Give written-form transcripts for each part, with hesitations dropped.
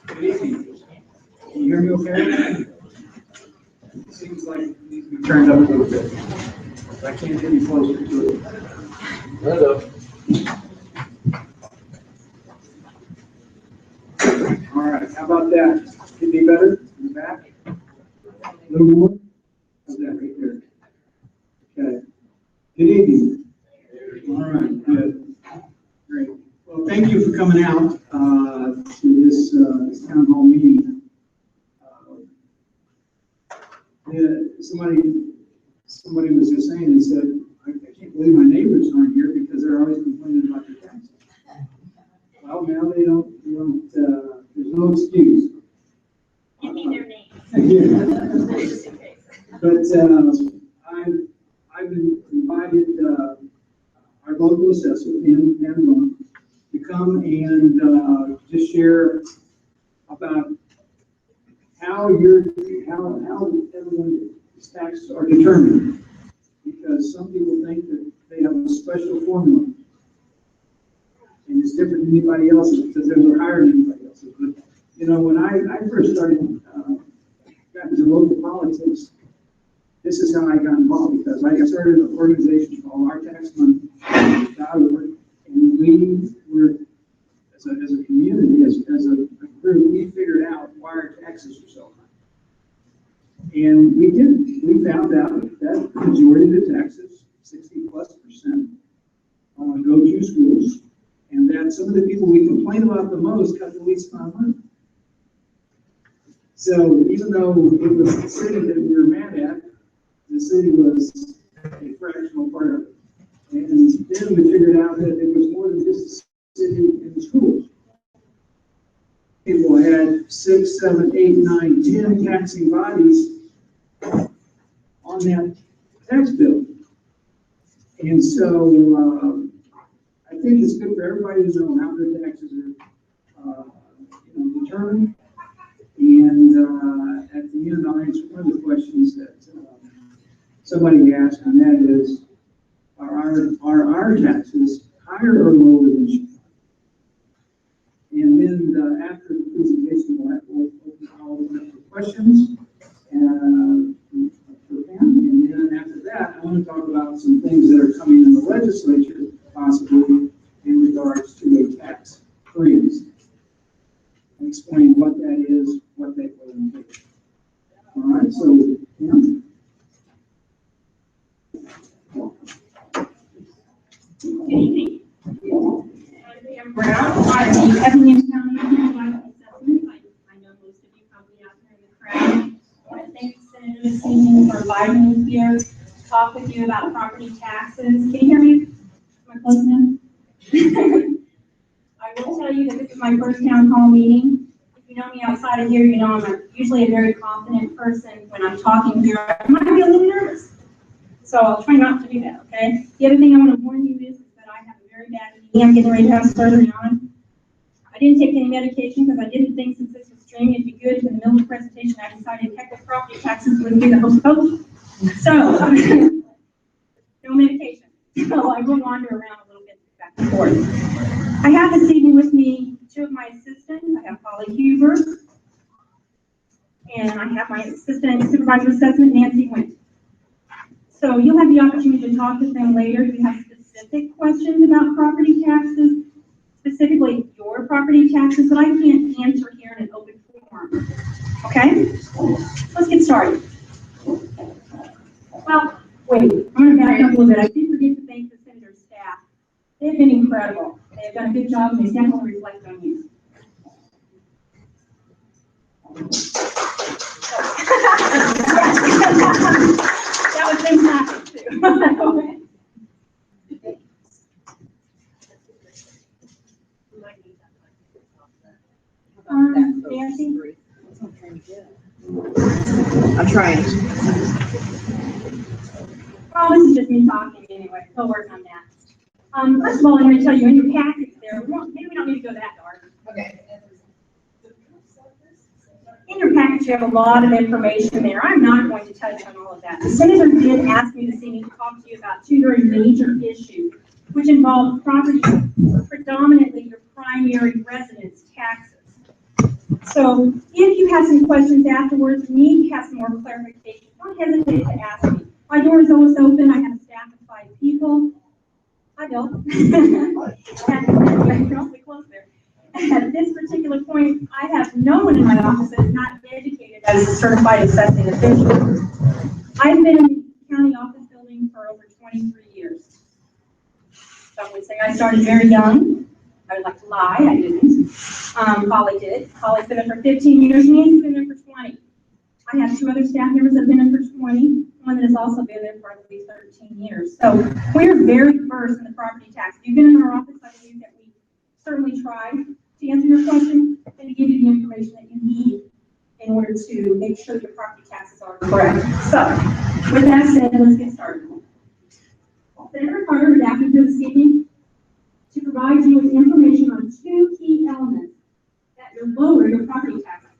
Good evening. Can you hear me okay? It seems like it needs to be turned up a little bit. I can't get any closer to it. Hello. All right, how about that? Can it be better in the back? A little more? How's that right there? Okay. Good evening. All right, good. Great. Well, thank you for coming out to this town hall meeting. Somebody was just saying, they said, I can't believe my neighbors aren't here because they're always complaining about their taxes. Well, now they don't, there's no excuse. You mean their names. Yeah. But I've been invited, our local assessor, Pam Braun, to come and just share about how everyone's taxes are determined. Because some people think that they have a special formula. And it's different than anybody else's because they were higher than anybody else's. But, you know, when I first started, got into local politics, this is how I got involved because I started an organization called ourtaxmoney.org, and we were, as a community, as a group, we figured out why our taxes were so high. And we found out that the majority of the taxes, 60+%, go to schools, and that some of the people we complain about the most got the least amount of money. So even though it was the city that we were mad at, the city was a fractional part of it. And then we figured out that it was more than just the city and the schools. People had 6, 7, 8, 9, 10 taxing bodies on that tax bill. And so I think it's good for everybody to know how their taxes are determined. And at the end, I'll answer one of the questions that somebody asked, and that is, are our taxes higher or lower than Chicago? questions for Pam. And then after that, I want to talk about some things that are coming in the legislature, possibly in regards to a tax freeze. And explain what that is, what that will entail. All right, so Pam. Good evening. I'm Pam Braun. I'm the Effingham County Supervisor Assessment. I know most of you probably out there in the crowd. I want to thank the Senator this evening for inviting me here to talk with you about property taxes. Can you hear me? Am I close enough? I will tell you that this is my first town hall meeting. If you know me outside of here, you know I'm usually a very confident person. When I'm talking here, I might be a little nervous. So I'll try not to do that, okay? The other thing I want to warn you is that I have a very bad knee. I'm getting ready to have surgery on. I didn't take any medication because I didn't think since this was streaming, it'd be good. In the middle of the presentation, I decided heck with property taxes wouldn't be the most potent. So, no medication. So I will wander around a little bit back and forth. I have this evening with me two of my assistants. I have Holly Huber, and I have my assistant supervisor assessment, Nancy Wint. So you'll have the opportunity to talk to them later if you have specific questions about property taxes, specifically your property taxes, that I can't answer here in an open forum. Okay? Let's get started. Well, wait, I'm going to back up a little bit. I did forget to thank the Senator's staff. They've been incredible. They have done a good job, and they definitely reflect on you. That was them laughing too. Nancy? I'm trying. Well, this is just me talking anyway. We'll work on that. First of all, I'm going to tell you in your package there, maybe we don't need to go that dark. Okay. In your package, you have a lot of information there. I'm not going to touch on all of that. The Senator did ask me this evening to talk to you about two very major issues, which involve property, predominantly your primary residence taxes. So if you have some questions afterwards, need to have some more clarification, don't hesitate to ask me. My door is always open. I have a staff of 5 people. Hi, Bill. You're awfully close there. At this particular point, I have no one in my office that is not educated as a certified assessing official. I've been in the county office building for over 23 years. Some would say I started very young. I would like to lie, I didn't. Holly did. Holly's been in for 15 years, Nancy's been in for 20. I have 2 other staff members that have been in for 20, one that has also been there for at least 13 years. So we're very versed in the property tax. If you've been in our office, I believe that we certainly tried to answer your question and to give you the information that you need in order to make sure your property taxes are correct. So, with that said, let's get started. Senator McCarter is asking you this evening to provide you with information on 2 key elements that will lower your property taxes.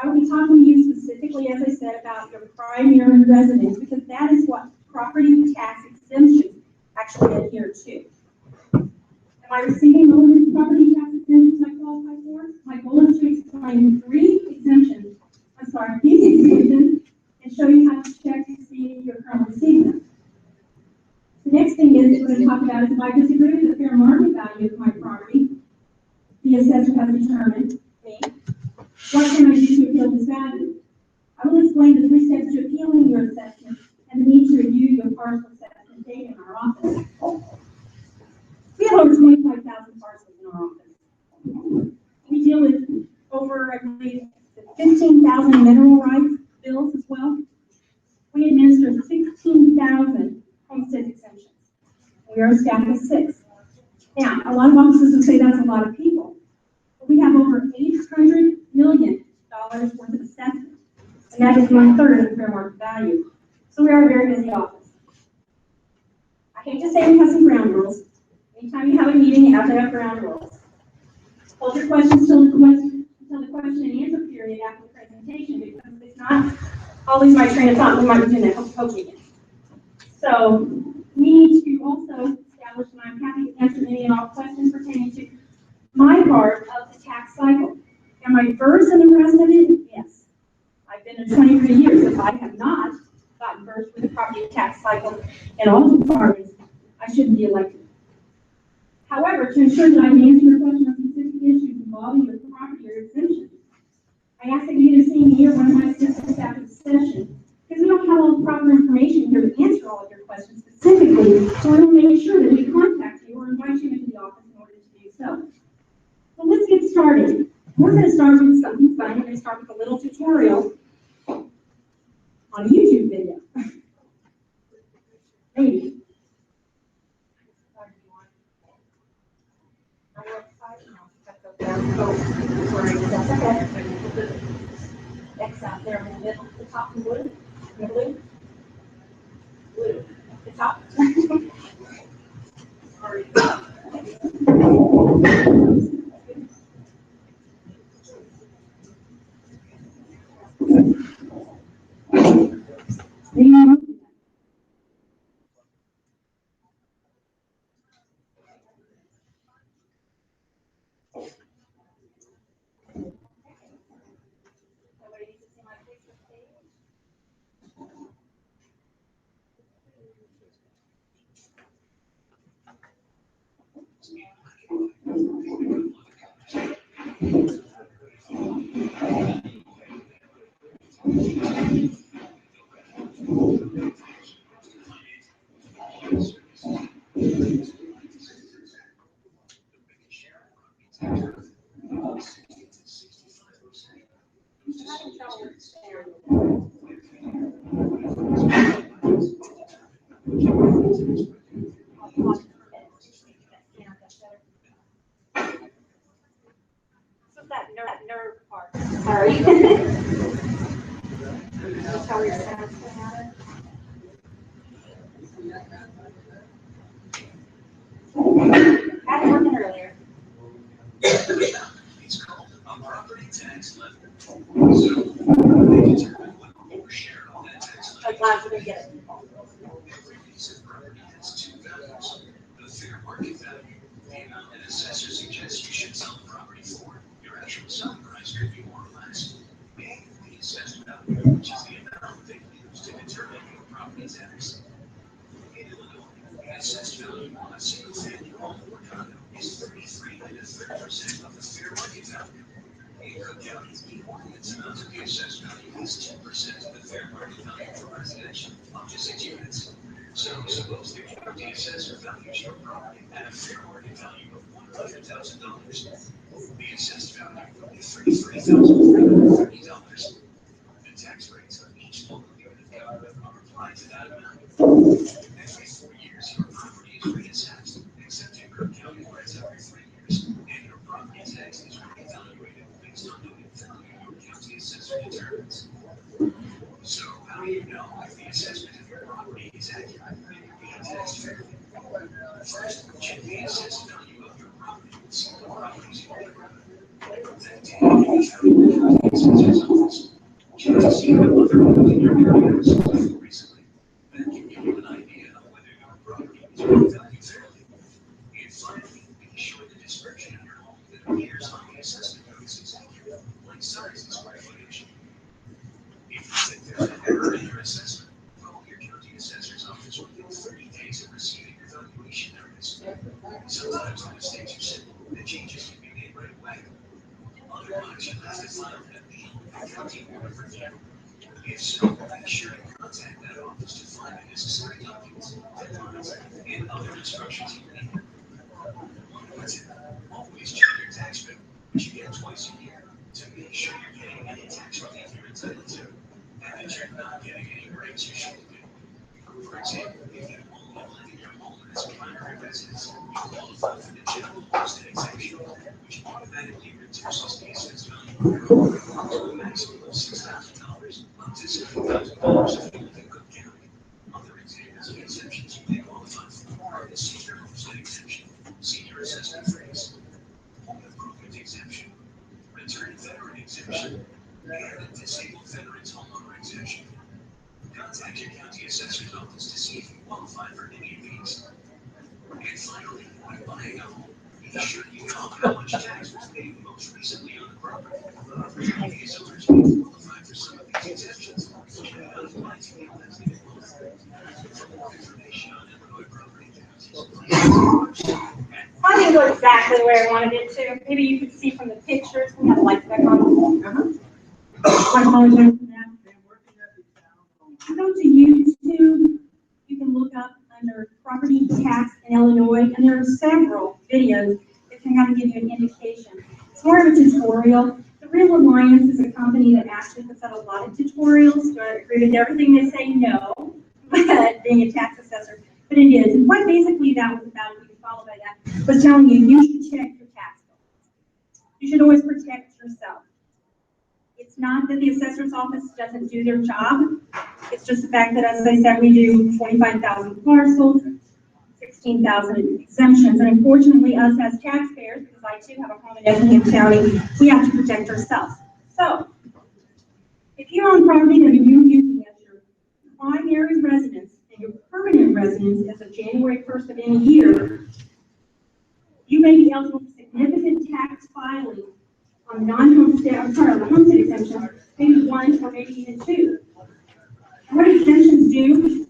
I will be talking to you specifically, as I said, about your primary residence, because that is what property tax exemptions actually adhere to. Am I receiving all of the property tax exemptions I qualify for? My goal is to explain 3 exemptions, these exemptions, and show you how to check to see if you're currently receiving them. The next thing is we're going to talk about is if I disagree with the fair market value of my property, the assessor has determined me. What can I do to appeal this value? I will explain the 3 steps to appealing your assessment and the need to review your partial assessment data in our office. We have over 25,000 parcels in our office. We deal with over, I believe, 15,000 mineral rights bills as well. We administer 16,000 homestead exemptions. We are a staff of 6. Now, a lot of offices would say that's a lot of people. But we have over $800 million worth of assessment, and that is 1/3 of the fair market value. So we are a very busy office. I hate to say we have some ground rules. Anytime you have a meeting, you have to have ground rules. Hold your questions until the question and answer period after the presentation, because if not, I'll lose my train of thought. We might be doing that hokey again. So we need to also establish, and I'm happy to answer any and all questions pertaining to my part of the tax cycle. Am I versed in the rest of it? Yes. I've in 23 years. If I have not gotten versed with the property tax cycle and all the departments, I shouldn't be elected. However, to ensure that I can answer your question on specific issues involving your property or exemptions, I ask that you either see me or one of my assistant staff at the session, because we don't have all the proper information here to answer all of your questions specifically, so we will make sure that we contact you or invite you into the office in order to do so. So let's get started. We're going to start with something fun. We're going to start with a little tutorial on a YouTube video. Maybe. X out there in the middle, the top in blue, in the blue, blue, the top. That nerve part. Sorry. That's how your sound's coming out of. Had it working earlier. It's called a property tax levy. So they determine what your share of that tax levy. I'm glad we didn't get it. Every piece of property has two values: the fair market value, the amount an assessor suggests you should sell the property for. Your actual selling price could be more or less. And the assessed value, which is the amount they use to determine your property tax. In Illinois, the assessed value on a single-family home or condo is 33 to 30% of the fair market value. In Cook County, the ordinance amount of the assessed value is 2% of the fair market value for residential up to 6 units. So suppose the county assessor values your property at a fair market value of $100,000. The assessed value is $33,330. The tax rates of each local unit of government are applied to that amount. Every 4 years, your property is reassessed, except in Cook County where it's every 3 years, and your property tax is reevaluated based on the new value your county assessor determines. So how do you know if the assessment of your property is accurate and you're being taxed fairly? First, check the assessed value of your property and see what properties you own. Then take the county assessor's office. Check to see how other homes in your area are sold recently. That can give you an idea of whether your property is being valued fairly. And finally, be sure the description of your home that appears on the assessment notice is accurate, like size and square footage. If you think there's an error in your assessment, call your county assessor's office within 30 days of receiving your valuation notice. Sometimes the mistakes are simple and changes can be made right away. Otherwise, you'll have to file an appeal with the county board of review. If so, make sure to contact that office to find the necessary documents, deadlines, and other instructions you need. Always check your tax bill, which you get twice a year, to make sure you're getting any tax relief you're entitled to, and that you're not getting any breaks you shouldn't be. For example, if you only live in your home as a primary residence, you qualify for the general homestead exemption, which automatically reduces the assessed value of your home to a maximum of $6,000 up to $7,000 if you live in Cook County. Other examples of exemptions you may qualify for are the senior homestead exemption, senior assessment freeze, home improvement exemption, returned veteran exemption, and disabled veterans homeowner exemption. Contact your county assessor's office to see if you qualify for any of these. And finally, when buying a home, be sure you know how much tax was paid most recently on the property. Previous owners may qualify for some of these exemptions. exactly the way I wanted it to. Maybe you could see from the pictures, we have lights back on. I apologize for that. Go to YouTube, you can look up under property tax in Illinois, and there are several videos that can kind of give you an indication. It's more of a tutorial. The Real Alliance is a company that actually puts out a lot of tutorials. Do I agree with everything they say? No, but being a tax assessor, but it is. And quite basically that was about it. We can follow by that. Was telling you, you should check your tax bill. You should always protect yourself. It's not that the assessor's office doesn't do their job. It's just the fact that, as I said, we do 25,000 parcels, 16,000 exemptions, and unfortunately, us as taxpayers, because I too have a home in Effingham County, we have to protect ourselves. So, if you own property that you're using as your primary residence and your permanent residence as of January 1st of any year, you may be eligible for significant tax filing on non-homestead, on the homestead exemption, maybe one or maybe even two. And what exemptions do?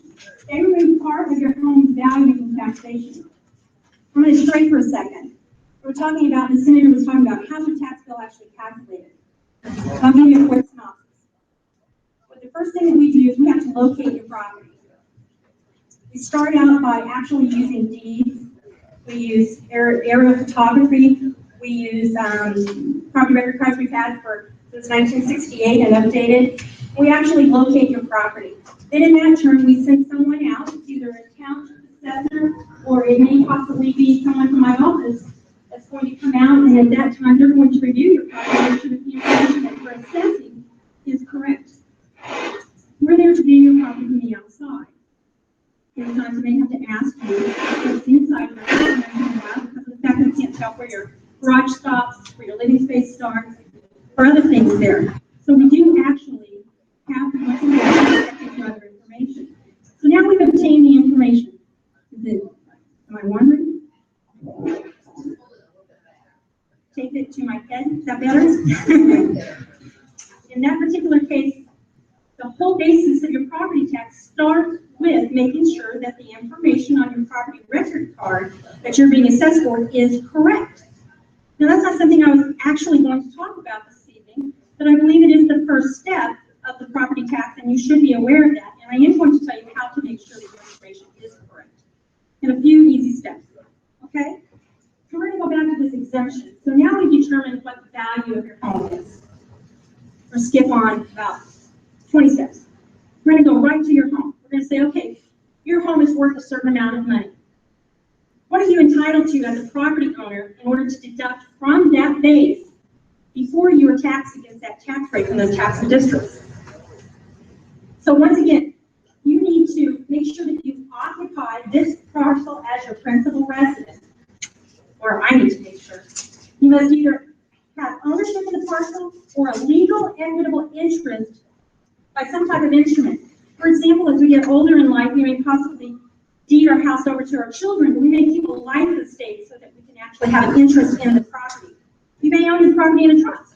They remove part of your home's value from taxation. I'm going to stray for a second. We're talking about, the senator was talking about how the tax bill actually calculated. I'll give you a quick synopsis. But the first thing that we do is we have to locate your property. We start out by actually using deeds. We use aerial photography. We use property record cards we've had since 1968 and updated. We actually locate your property. Then in that turn, we send someone out, it's either a township assessor, or it may possibly be someone from my office that's going to come out, and at that time, they're going to review your property, make sure that the information that we're assessing is correct. We're there to view your property from the outside. Sometimes they have to ask you what's inside your house because of the fact that you can't tell where your garage stops, where your living space starts, or other things there. So we do actually have to look at other information. So now we've obtained the information. Am I wondering? Take it to my head. Is that better? In that particular case, the whole basis of your property tax starts with making sure that the information on your property record card that you're being assessed for is correct. Now, that's not something I was actually going to talk about this evening, but I believe it is the first step of the property tax, and you should be aware of that. And I am going to tell you how to make sure that your information is correct in a few easy steps. Okay? So we're going to go back to this exemption. So now we determine what the value of your home is. Or skip on about 20 steps. We're going to go right to your home. We're going to say, okay, your home is worth a certain amount of money. What are you entitled to as a property owner in order to deduct from that base before you are taxed against that tax rate from those taxing districts? So once again, you need to make sure that you occupy this parcel as your principal residence, or I need to make sure. You must either have ownership of the parcel or a legal equitable interest by some type of instrument. For example, as we get older in life, we may possibly deed our house over to our children, but we may keep a life estate so that we can actually have an interest in the property. You may own the property in a trust,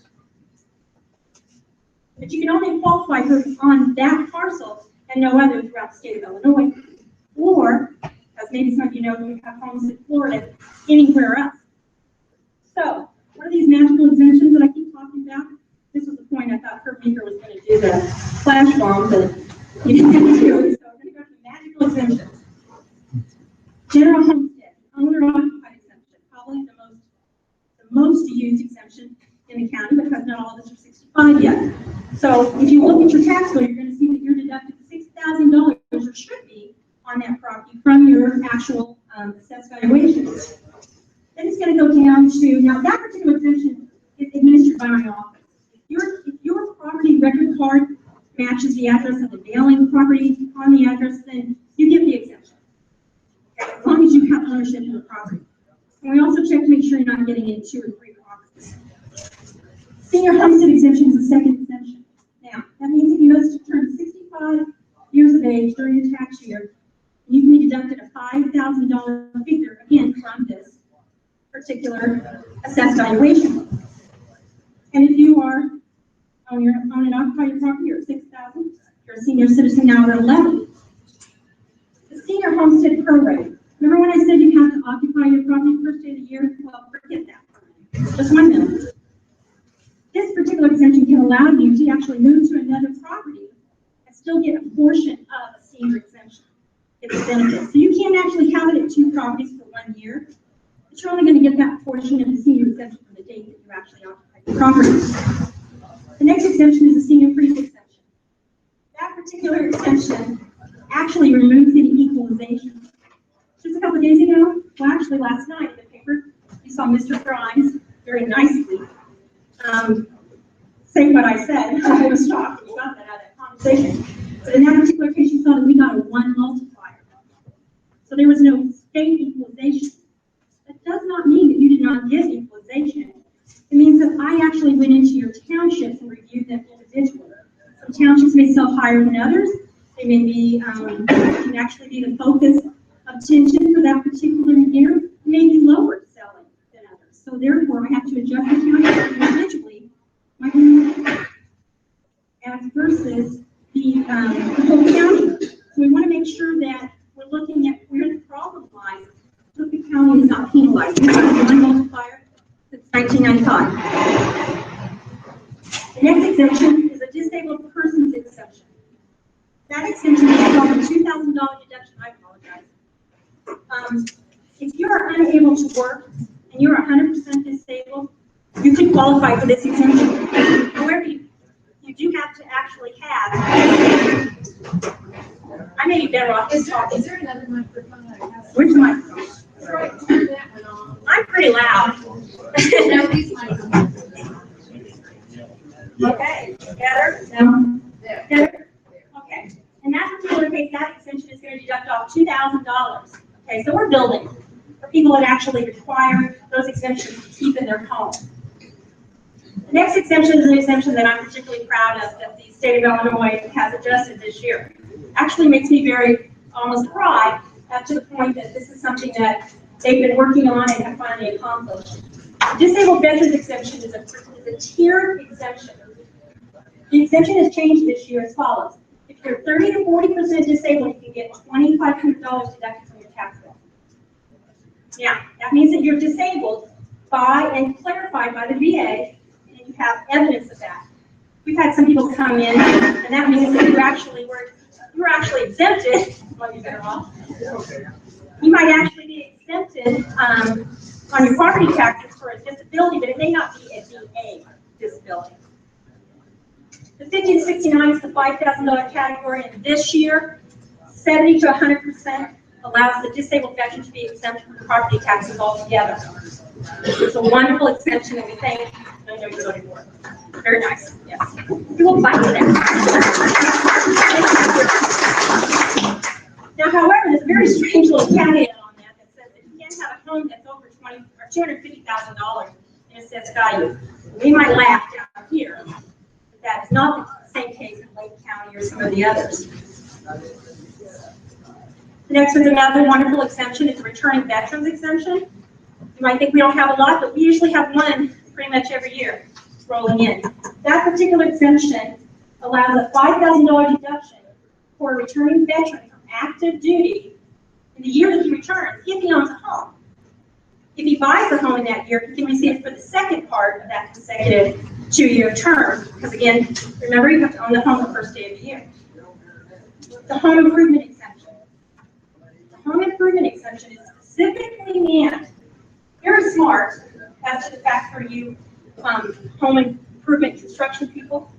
but you can only qualify on that parcel and no other throughout the state of Illinois. Or, as maybe some of you know, we have homes in Florida, anywhere else. So, what are these magical exemptions that I keep talking about? This was the point I thought Kurt Meeker was going to do the flash bomb, but he didn't do it. So we're going to go to the magical exemptions. General homestead, owner-occupied exemption, probably the most used exemption in the county because not all of us are 65 yet. So if you look at your tax bill, you're going to see that you're deducted $6,000, or should be, on that property from your actual assessed valuation. Then it's going to go down to, now that particular exemption is administered by my office. If your property record card matches the address of the mailing property on the address, then you get the exemption. Okay, as long as you have ownership of the property. And we also check to make sure you're not getting in 2 or 3 boxes. Senior homestead exemption is the second exemption. Now, that means if you must turn 65 years of age during your tax year, you can be deducted a $5,000 figure, again, from this particular assessed valuation. And if you are on and occupy your property, you're at 6,000. You're a senior citizen now, you're 11. The senior homestead program. Remember when I said you have to occupy your property the first day of the year? Well, forget Just 1 minute. This particular exemption can allow you to actually move to another property and still get a portion of a senior exemption. It's a benefit. So you can't actually have it at 2 properties for 1 year, but you're only going to get that portion of the senior exemption from the date that you actually occupy the property. The next exemption is a senior freeze exemption. That particular exemption actually removes any equalization. Just a couple of days ago, well, actually last night in the paper, you saw Mr. Grimes very nicely say what I said. I was shocked when we got that out of that conversation. But in that particular case, you saw that we got a 1 multiplier. So there was no state equalization. That does not mean that you did not get equalization. It means that I actually went into your townships and reviewed them individually. Some townships may sell higher than others. They may be, can actually be the focus of attention for that particular year. It may be lower selling than others. So therefore, I have to adjust the township individually, as versus the whole county. So we want to make sure that we're looking at where the problem lies. So the county is not penalized. We have 1 multiplier since 1995. The next exemption is a disabled person's exemption. That exemption is called a $2,000 deduction. I apologize. If you are unable to work and you are 100% disabled, you can qualify for this exemption. However, you do have to actually have. I may be better off just talking. Is there another microphone? Which microphone? Right, turn that one on. I'm pretty loud. No, these microphones. Okay, better? No? There. Better? Okay. In that particular case, that exemption is going to deduct off $2,000. Okay, so we're building for people that actually require those exemptions to keep in their home. The next exemption is an exemption that I'm particularly proud of that the state of Illinois has adjusted this year. Actually makes me very almost cry to the point that this is something that they've been working on and have finally accomplished. The disabled veterans exemption is a tiered exemption. The exemption has changed this year as follows. If you're 30 to 40% disabled, you can get $2,500 deducted from your tax bill. Now, that means that you're disabled by and clarified by the VA, and you have evidence of that. We've had some people come in, and that means that you were actually exempted. Well, you're better off. You might actually be exempted on your property taxes for a disability, but it may not be a VA disability. The 50 to 69 is the $5,000 category, and this year, 70 to 100% allows the disabled veteran to be exempt from property taxes altogether. It's a wonderful exemption, and we thank. I know you're voting for it. Very nice. Yes. We will fight for that. Now, however, there's a very strange little caveat on that that says that you can't have a home that's over $250,000 in assessed value. We might laugh down here, but that's not the same case in Lake County or some of the others. The next one's another wonderful exemption. It's a returning veterans exemption. You might think we don't have a lot, but we usually have one pretty much every year rolling in. That particular exemption allows a $5,000 deduction for a returning veteran from active duty in the year that he returns, if he owns a home. If he buys a home in that year, he can receive it for the second part of that consecutive 2-year term. Because again, remember, you have to own the home the first day of the year. The home improvement exemption. The home improvement exemption is specifically meant, very smart, as to the fact for you home improvement construction people.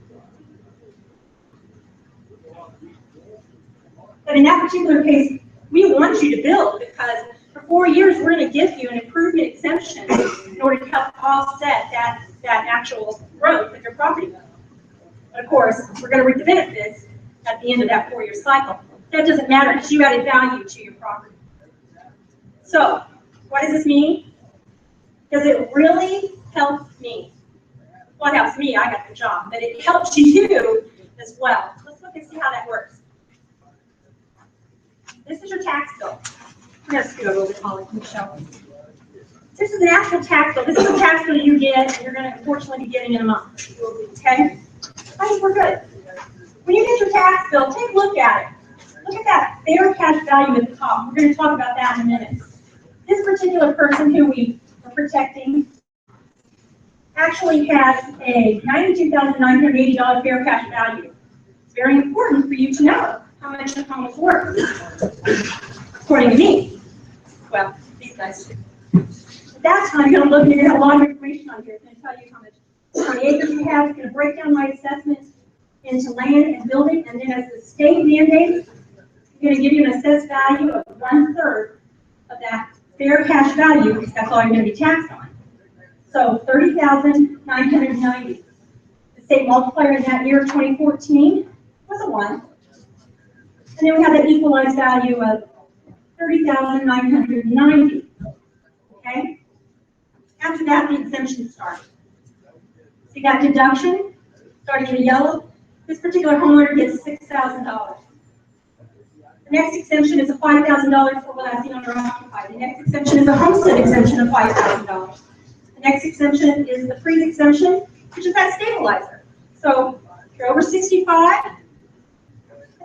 But in that particular case, we want you to build because for 4 years, we're going to give you an improvement exemption in order to help offset that actual growth of your property. But of course, we're going to reap the benefits at the end of that 4-year cycle. That doesn't matter because you added value to your property. So, what does this mean? Does it really help me? Well, it helps me, I got the job, but it helps you as well. Let's look and see how that works. This is your tax bill. I'm going to scoot over a little bit, Holly, Michelle. This is an actual tax bill. This is a tax bill you get, and you're going to unfortunately be getting in a month. Okay? I think we're good. When you get your tax bill, take a look at it. Look at that fair cash value at the top. We're going to talk about that in a minute. This particular person who we are protecting actually has a $92,980 fair cash value. It's very important for you to know how much the home is worth, according to me. Well, these guys do. At that time, you're going to look and you're going to have a lot of information on here. It's going to tell you how many acres you have. It's going to break down my assessment into land and building, and then as the state mandates, I'm going to give you an assessed value of 1/3 of that fair cash value, because that's all you're going to be taxed on. So $30,990. The state multiplier in that year, 2014, was a 1. And then we have the equalized value of $30,990. Okay? After that, the exemptions start. So you got deduction, starting in yellow. This particular homeowner gets $6,000. The next exemption is a $5,000 for lasting owner occupied. The next exemption is a homestead exemption of $5,000. The next exemption is the freeze exemption, which is that stabilizer. So if you're over 65, I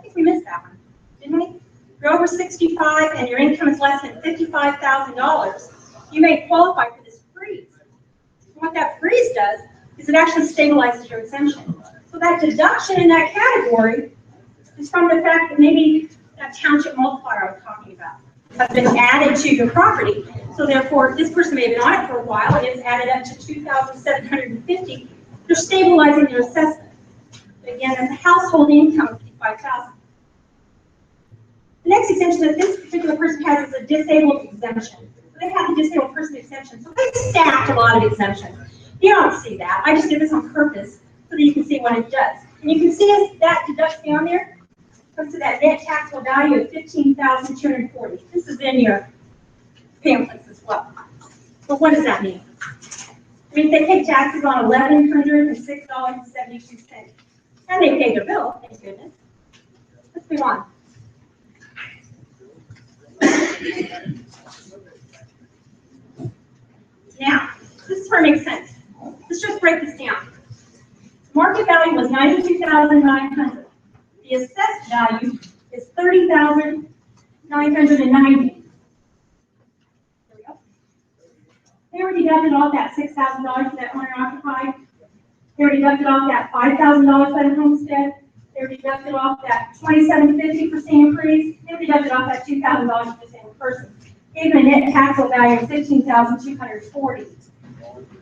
think we missed that one, didn't we? If you're over 65 and your income is less than $55,000, you may qualify for this freeze. And what that freeze does is it actually stabilizes your exemption. So that deduction in that category is from the fact that maybe that township multiplier I was talking about has been added to your property. So therefore, this person may have been on it for a while, and it's added up to $2,750. They're stabilizing their assessment. Again, that's a household income of $55,000. The next exemption that this particular person has is a disabled exemption. So they have the disabled person exemption. So they stacked a lot of exemptions. You don't see that. I just did this on purpose so that you can see what it does. And you can see as that deduction down there comes to that net taxable value of $15,240. This is in your pamphlets as well. But what does that mean? It means they pay taxes on $1,106.72. And they pay their bill, thank goodness. Let's move on. Now, this is where it makes sense. Let's just break this down. Market value was $92,900. The assessed value is $30,990. There we go. They already deducted off that $6,000 for that owner occupied. They already deducted off that $5,000 for the homestead. They already deducted off that $2,750 for sand freeze. They already deducted off that $2,000 for the single person. Gave them a net taxable value of $15,240.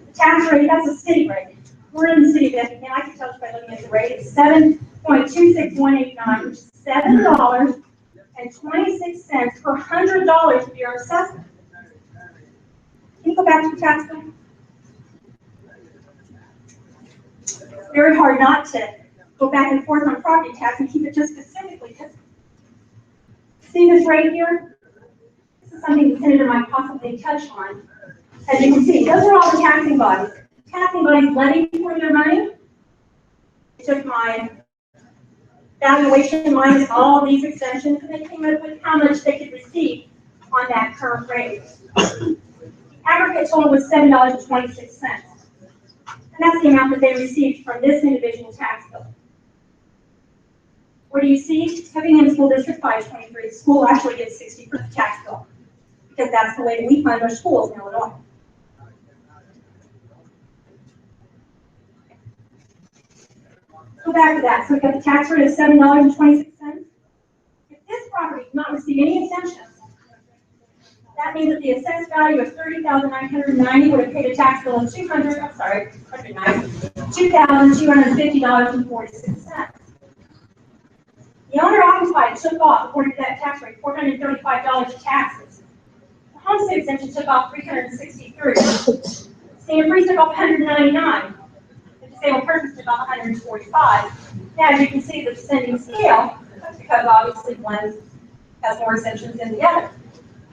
The tax rate, that's a city rate. We're in the city of Effingham. I can tell you by looking at the rate. It's 7.26189, which is $7.26 per $100 of your assessment. Can you go back to the tax bill? It's very hard not to go back and forth on property tax and keep it just specifically. Because see this right here? This is something the senator might possibly touch on. As you can see, those are all the taxing bodies. Taxing bodies levy for their money. I took my valuation minus all these exemptions, and they came up with how much they could receive on that current rate. The aggregate total was $7.26. And that's the amount that they received from this individual tax bill. What do you see? Effingham School District 523, the school actually gets 60% of the tax bill, because that's the way that we fund our schools in Illinois. Go back to that. So we've got the tax rate of $7.26. If this property did not receive any exemptions, that means that the assessed value of $30,990 would have paid a tax bill of $2,250.46. The owner occupied took off, according to that tax rate, $435 in taxes. The homestead exemption took off $363. Sand freeze took off $199. The disabled person took off $145. Now, as you can see, the descending scale, that's because obviously one has more exemptions than the other.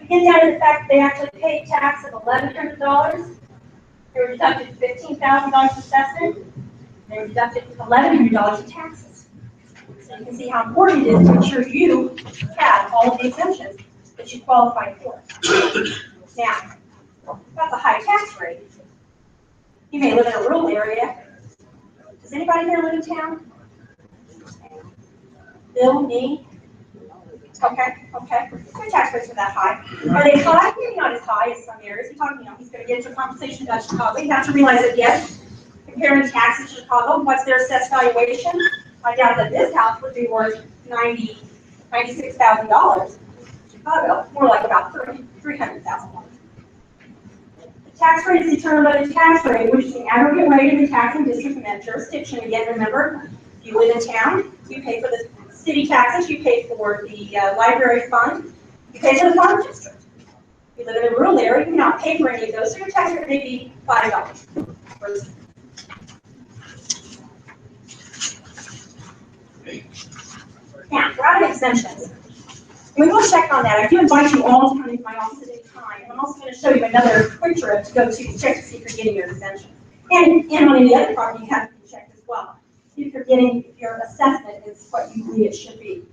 We get down to the fact that they actually paid tax of $1,100. They were deducted $15,000 assessment. They were deducted $1,100 in taxes. So you can see how important it is to ensure you have all of the exemptions that you qualify for. Now, that's a high tax rate. You may live in a rural area. Does anybody here live in town? Bill, me? Okay. Their tax rates are that high. Are they high? Maybe not as high as some areas. We're talking, he's going to get into a conversation about Chicago. You have to realize that, yes, comparing taxes in Chicago, what's their assessed valuation? I doubt that this house would be worth $96,000. Chicago, more like about $300,000. The tax rate is determined by the tax rate, which is the aggregate rate of the taxing district in that jurisdiction. Again, remember, if you live in town, you pay for the city taxes, you pay for the library fund, you pay for the farm district. If you live in a rural area, you cannot pay for any of those, so your tax rate may be $5. Now, we're out of exemptions. We will check on that. I do invite you all to come into my office at any time. I'm also going to show you another quick trip to go to check to see if you're getting your exemption. And on any other property, you have to check as well. See if you're getting, if your assessment is what you believe it should be.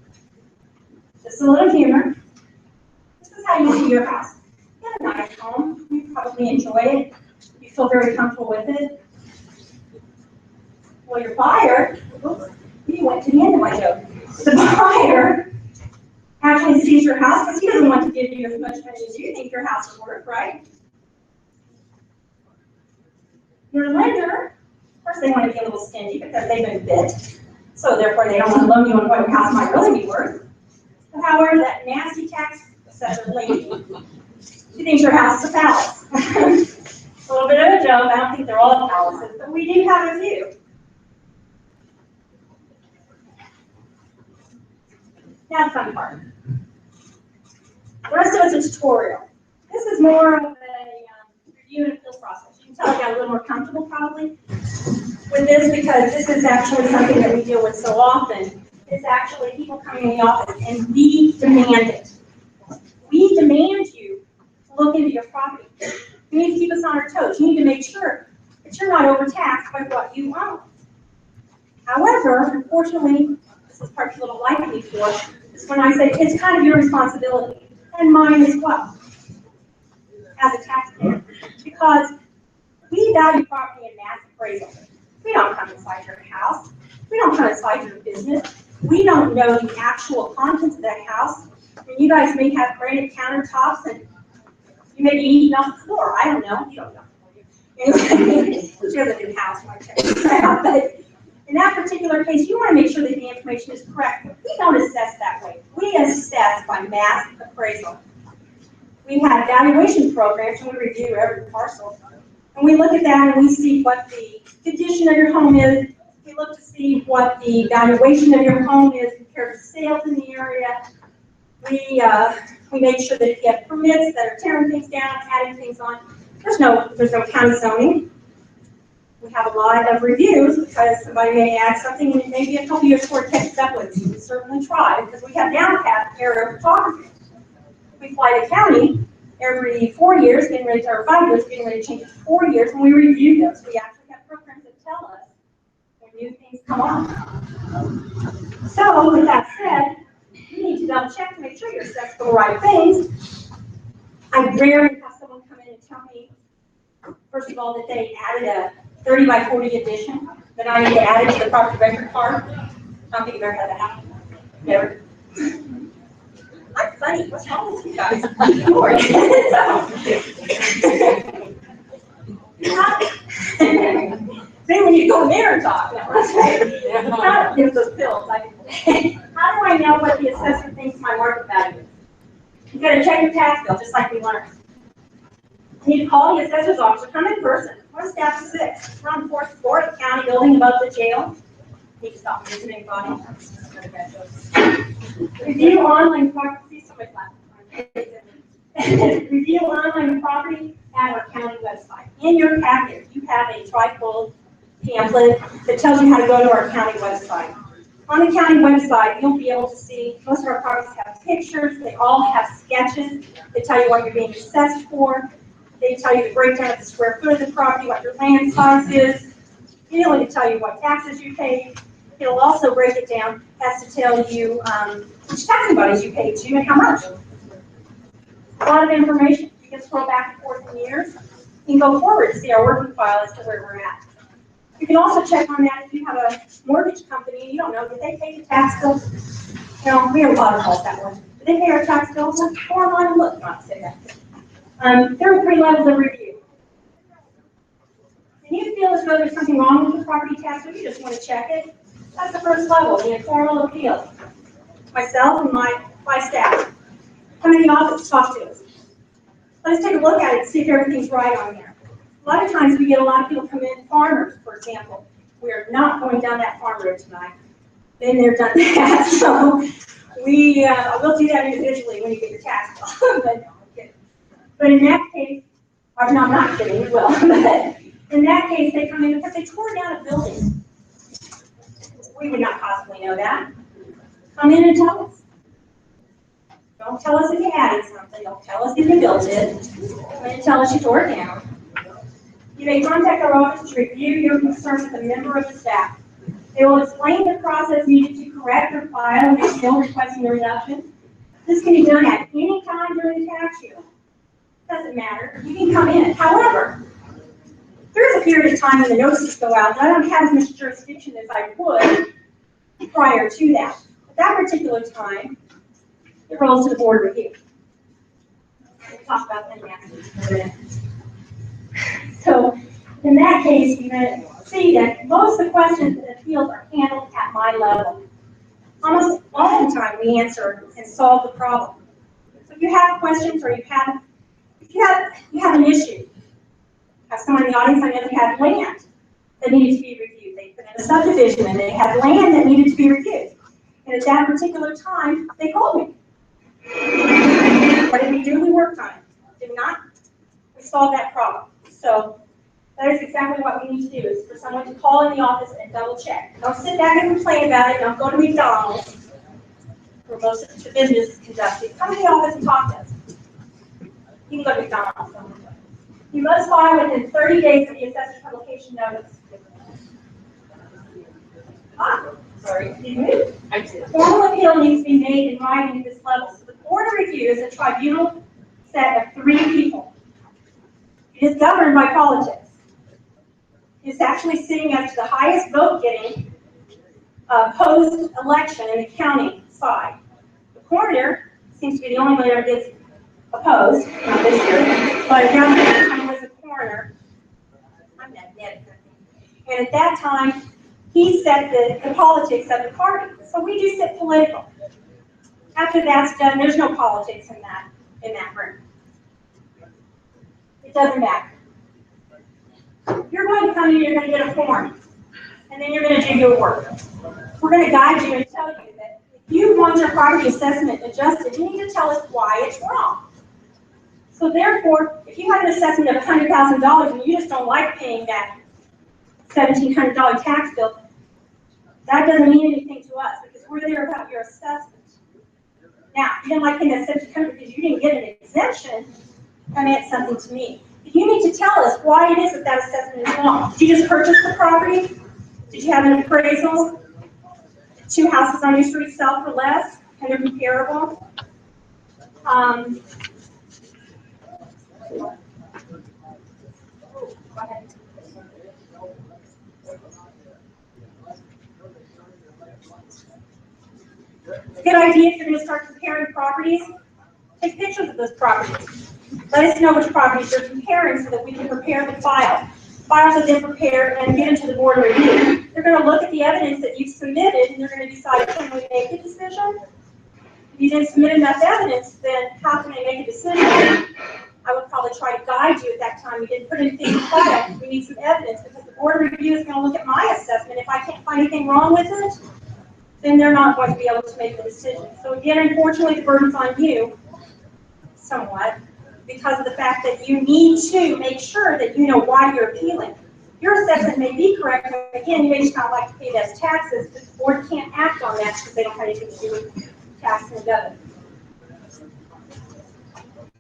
Just a little humor. This is how you see your house. You have a nice home. You probably enjoy it. You feel very comfortable with it. Well, your buyer, oops, you went to the end of my joke. The buyer actually sees your house because he doesn't want to give you as much money as you think your house is worth, right? Your lender, of course, they want to be a little stingy because they've been bit. So therefore, they don't want to loan you on what your house might really be worth. But however, that nasty tax assessor lady, she thinks your house is a palace. A little bit of a joke. I don't think they're all palaces, but we do have a few. Now the fun part. The rest of it's a tutorial. This is more of a review and appeal process. You can tell I got a little more comfortable probably with this because this is actually something that we deal with so often. It's actually people coming in the office and we demand it. We demand you to look into your property. You need to keep us on our toes. You need to make sure that you're not overtaxed by what you own. However, unfortunately, this is part people don't like me for, is when I say it's kind of your responsibility, and mine as well, as a taxpayer, because we value property in mass appraisal. We don't come inside your house. We don't come inside your business. We don't know the actual contents of that house. And you guys may have granite countertops and you may be eating off the floor. I don't know. You don't know. Anyway, she has a new house, might check this out. But in that particular case, you want to make sure that the information is correct. But we don't assess that way. We assess by mass appraisal. We have valuation programs and we review every parcel. And we look at that and we see what the condition of your home is. We look to see what the valuation of your home is compared to sales in the area. We make sure that you have permits that are tearing things down, adding things on. There's no county zoning. We have a lot of reviews because somebody may add something and it may be a couple years before it catches up with you. We certainly try because we have down-pat area photography. We fly to county every 4 years, getting ready to, or 5 years, getting ready to change it to 4 years, and we review those. We actually have programs that tell us when new things come on. So with that said, you need to double check to make sure you're assessed for the right things. I rarely have someone come in and tell me, first of all, that they added a 30 by 40 addition that I need to add it to the property record card. I don't think you've ever had that happen. Never. I'm funny. What's wrong with you guys? Then when you go in there and talk, give those pills. How do I know what the assessor thinks my market value is? You got to check your tax bill, just like we learned. You need to call the assessor's office or come in person. What staff is this? We're on the 4th floor of the county building above the jail. You need to stop visiting body. Review online property. Review online property at our county website. In your packet, you have a trifold pamphlet that tells you how to go to our county website. On the county website, you'll be able to see most of our properties have pictures. They all have sketches. They tell you what you're being assessed for. They tell you the breakdown of the square foot of the property, what your land size is. It'll tell you what taxes you pay. It'll also break it down as to tell you which taxing bodies you paid to and how much. A lot of information. You can scroll back and forth in years. You can go forward to see our working file as to where we're at. You can also check on that if you have a mortgage company and you don't know, did they pay the tax bills? You know, we have a lot of calls that way. Did they pay our tax bills? Go online and look, not say that. There are 3 levels of review. And you feel as though there's something wrong with the property tax, or you just want to check it, that's the first level, the informal appeal. Myself and my staff come in the office to talk to us. Let's take a look at it and see if everything's right on there. A lot of times we get a lot of people come in, farmers, for example. We are not going down that farm road tonight. Been there, done that. So we will do that individually when you get your tax bill. but in that case, or no, I'm not kidding, we will. But in that case, they come in because they tore down a building. We would not possibly know that. Come in and tell us. Don't tell us if you added something. Don't tell us if you built it. Come in and tell us you tore it down. You may contact our office to review your concerns with a member of the staff. They will explain the process needed to correct your file if you're still requesting a reduction. This can be done at any time during the tax year. Doesn't matter. You can come in. However, there is a period of time when the notices go out that I don't have as much jurisdiction as I would prior to that. At that particular time, it rolls to the board review. We'll talk about that in a minute. So in that case, you're going to see that most of the questions and appeals are handled at my level. Almost all the time we answer and solve the problem. So if you have questions or if you have an issue, have someone in the audience, I know they had land that needed to be reviewed. They put in a subdivision and they had land that needed to be reviewed. And at that particular time, they called me. What did we do? We worked on it. Did we not? We solved that problem. So that is exactly what we need to do, is for someone to call in the office and double check. Don't sit back and complain about it. Don't go to McDonald's, where most of the business is conducted. Come to the office and talk to us. You can go to McDonald's. You must file within 30 days of the assessor's publication notice. Sorry. Formal appeal needs to be made in writing at this level. So the board of review is a tribunal set of 3 people. It is governed by politics. It's actually sitting as the highest vote getting post-election in the county side. The coroner seems to be the only one that gets opposed, not this year, but down there time was a coroner. I'm that dead. And at that time, he set the politics of the party. So we do sit political. After that's done, there's no politics in that room. It doesn't matter. You're going to come in, you're going to get a form, and then you're going to do your work. We're going to guide you and tell you that if you want your property assessment adjusted, you need to tell us why it's wrong. So therefore, if you have an assessment of $100,000 and you just don't like paying that $1,700 tax bill, that doesn't mean anything to us because we're there about your assessment. Now, if you didn't like paying that $1,700 because you didn't get an exemption, that meant something to me. You need to tell us why it is that that assessment is wrong. Did you just purchase the property? Did you have an appraisal? 2 houses on your street sell for less and they're comparable? It's a good idea if you're going to start comparing properties. Take pictures of those properties. Let us know which properties you're comparing so that we can prepare the file. Files are then prepared and given to the board of review. They're going to look at the evidence that you've submitted and they're going to decide, can we make a decision? If you didn't submit enough evidence, then how can they make a decision? I would probably try to guide you at that time. You didn't put anything in the file. We need some evidence because the board of review is going to look at my assessment. If I can't find anything wrong with it, then they're not going to be able to make the decision. So again, unfortunately, the burden's on you somewhat, because of the fact that you need to make sure that you know why you're appealing. Your assessment may be correct, but again, you may just not like to pay those taxes, but the board can't act on that because they don't have anything to do with tax and debit.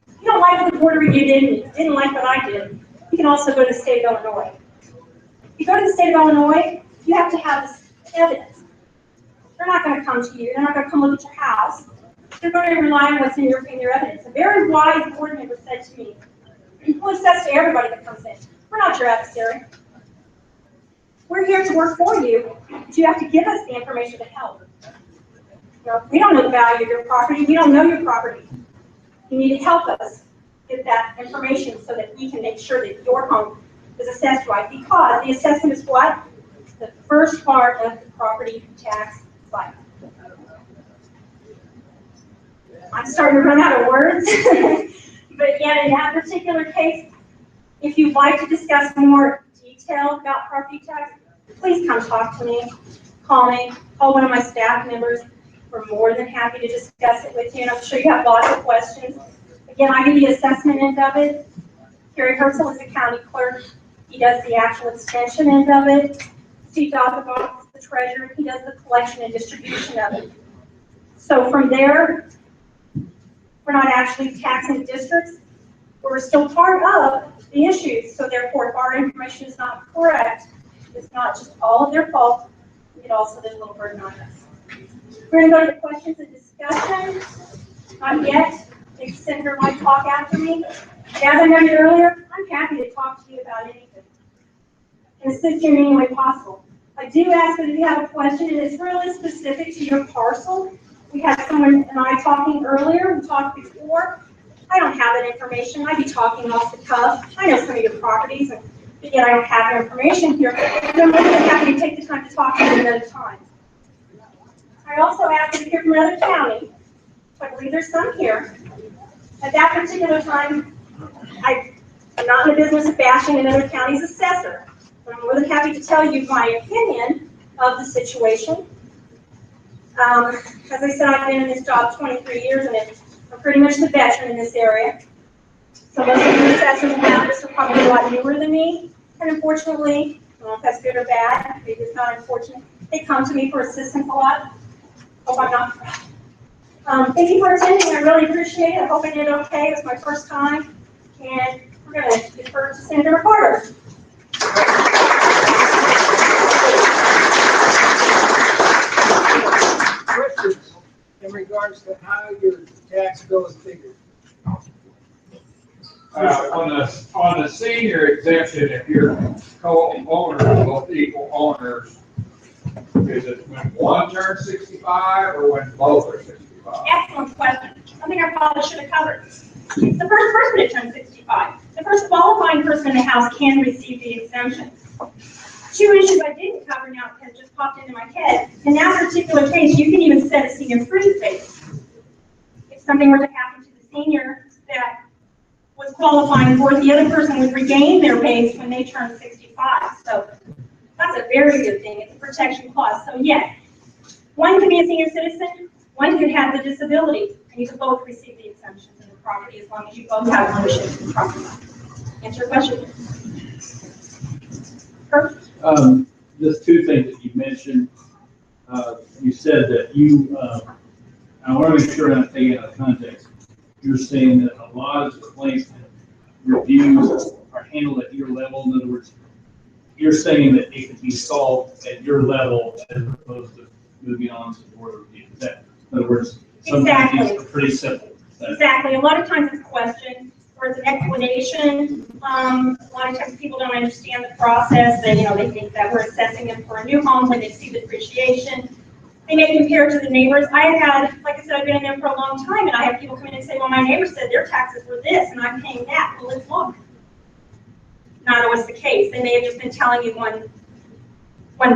If you don't like what the board of review didn't like what I did, you can also go to the state of Illinois. If you go to the state of Illinois, you have to have this evidence. They're not going to come to you. They're not going to come look at your house. They're going to rely on what's in your evidence. A very wise board member said to me, who says to everybody that comes in, we're not your adversary. We're here to work for you, but you have to give us the information to help. You know, we don't know the value of your property. We don't know your property. You need to help us get that information so that we can make sure that your home is assessed right because the assessment is what? The first part of the property tax cycle. I'm starting to run out of words, but yet in that particular case, if you'd like to discuss more detail about property tax, please come talk to me, call one of my staff members. We're more than happy to discuss it with you, and I'm sure you have lots of questions. Again, I do the assessment end of it. Gary Herzl is the county clerk. He does the actual extension end of it. Steve Dotheboff is the treasurer. He does the collection and distribution of it. So from there, we're not actually taxing the districts, but we're still part of the issues. So therefore, if our information is not correct, it's not just all of their fault, it also there's a little burden on us. We're going to go to the questions and discussion. Not yet. The senator might talk after me. But as I noted earlier, I'm happy to talk to you about anything and assist you in any way possible. I do ask that if you have a question and it's really specific to your parcel. We had someone and I talking earlier, we talked before. I don't have that information. I'd be talking off the cuff. I know some of your properties, but yet I don't have your information here. And I'm more than happy to take the time to talk to you another time. I also asked if you're from another county. I believe there's some here. At that particular time, I'm not in the business of bashing another county's assessor, but I'm more than happy to tell you my opinion of the situation. As I said, I've been in this job 23 years, and I'm pretty much the veteran in this area. So most of the assessors around us are probably a lot newer than me, and unfortunately, I don't know if that's good or bad, maybe it's not unfortunate, they come to me for assistance a lot. Hope I'm not. Thank you for attending. I really appreciate it. I hope I did okay. It was my first time. And we're going to defer to Senator McCarter. Questions in regards to how your tax bill is figured? On the senior exemption, if you're co-owners, both equal owners, is it when one turns 65 or when both are 65? Excellent question. Something I probably should have covered. The first person to turn 65. The first qualifying person in the house can receive the exemption. Two issues I didn't cover now because it just popped into my head. In that particular case, you can even set a senior freeze base. If something were to happen to the senior that was qualifying for it, the other person would regain their base when they turn 65. So that's a very good thing. It's a protection clause. So yes, one could be a senior citizen, one could have the disability, and you could both receive the exemption in the property as long as you both have ownership of the property. Answer your question? Kurt? Just two things that you mentioned. You said that I want to make sure I'm not taking it out of context. You're saying that a lot of complaints and reviews are handled at your level. In other words, you're saying that it can be solved at your level as opposed to moving on to the board of review. Is that, in other words, sometimes Exactly. things are pretty simple. Exactly. A lot of times it's a question or it's an explanation. A lot of times people don't understand the process. They think that we're assessing them for a new home when they see the depreciation. They may compare to the neighbors. I have had, like I said, I've been in there for a long time, and I have people come in and say, well, my neighbor said their taxes were this, and I'm paying that. Well, let's look. Not always the case. They may have just been telling you one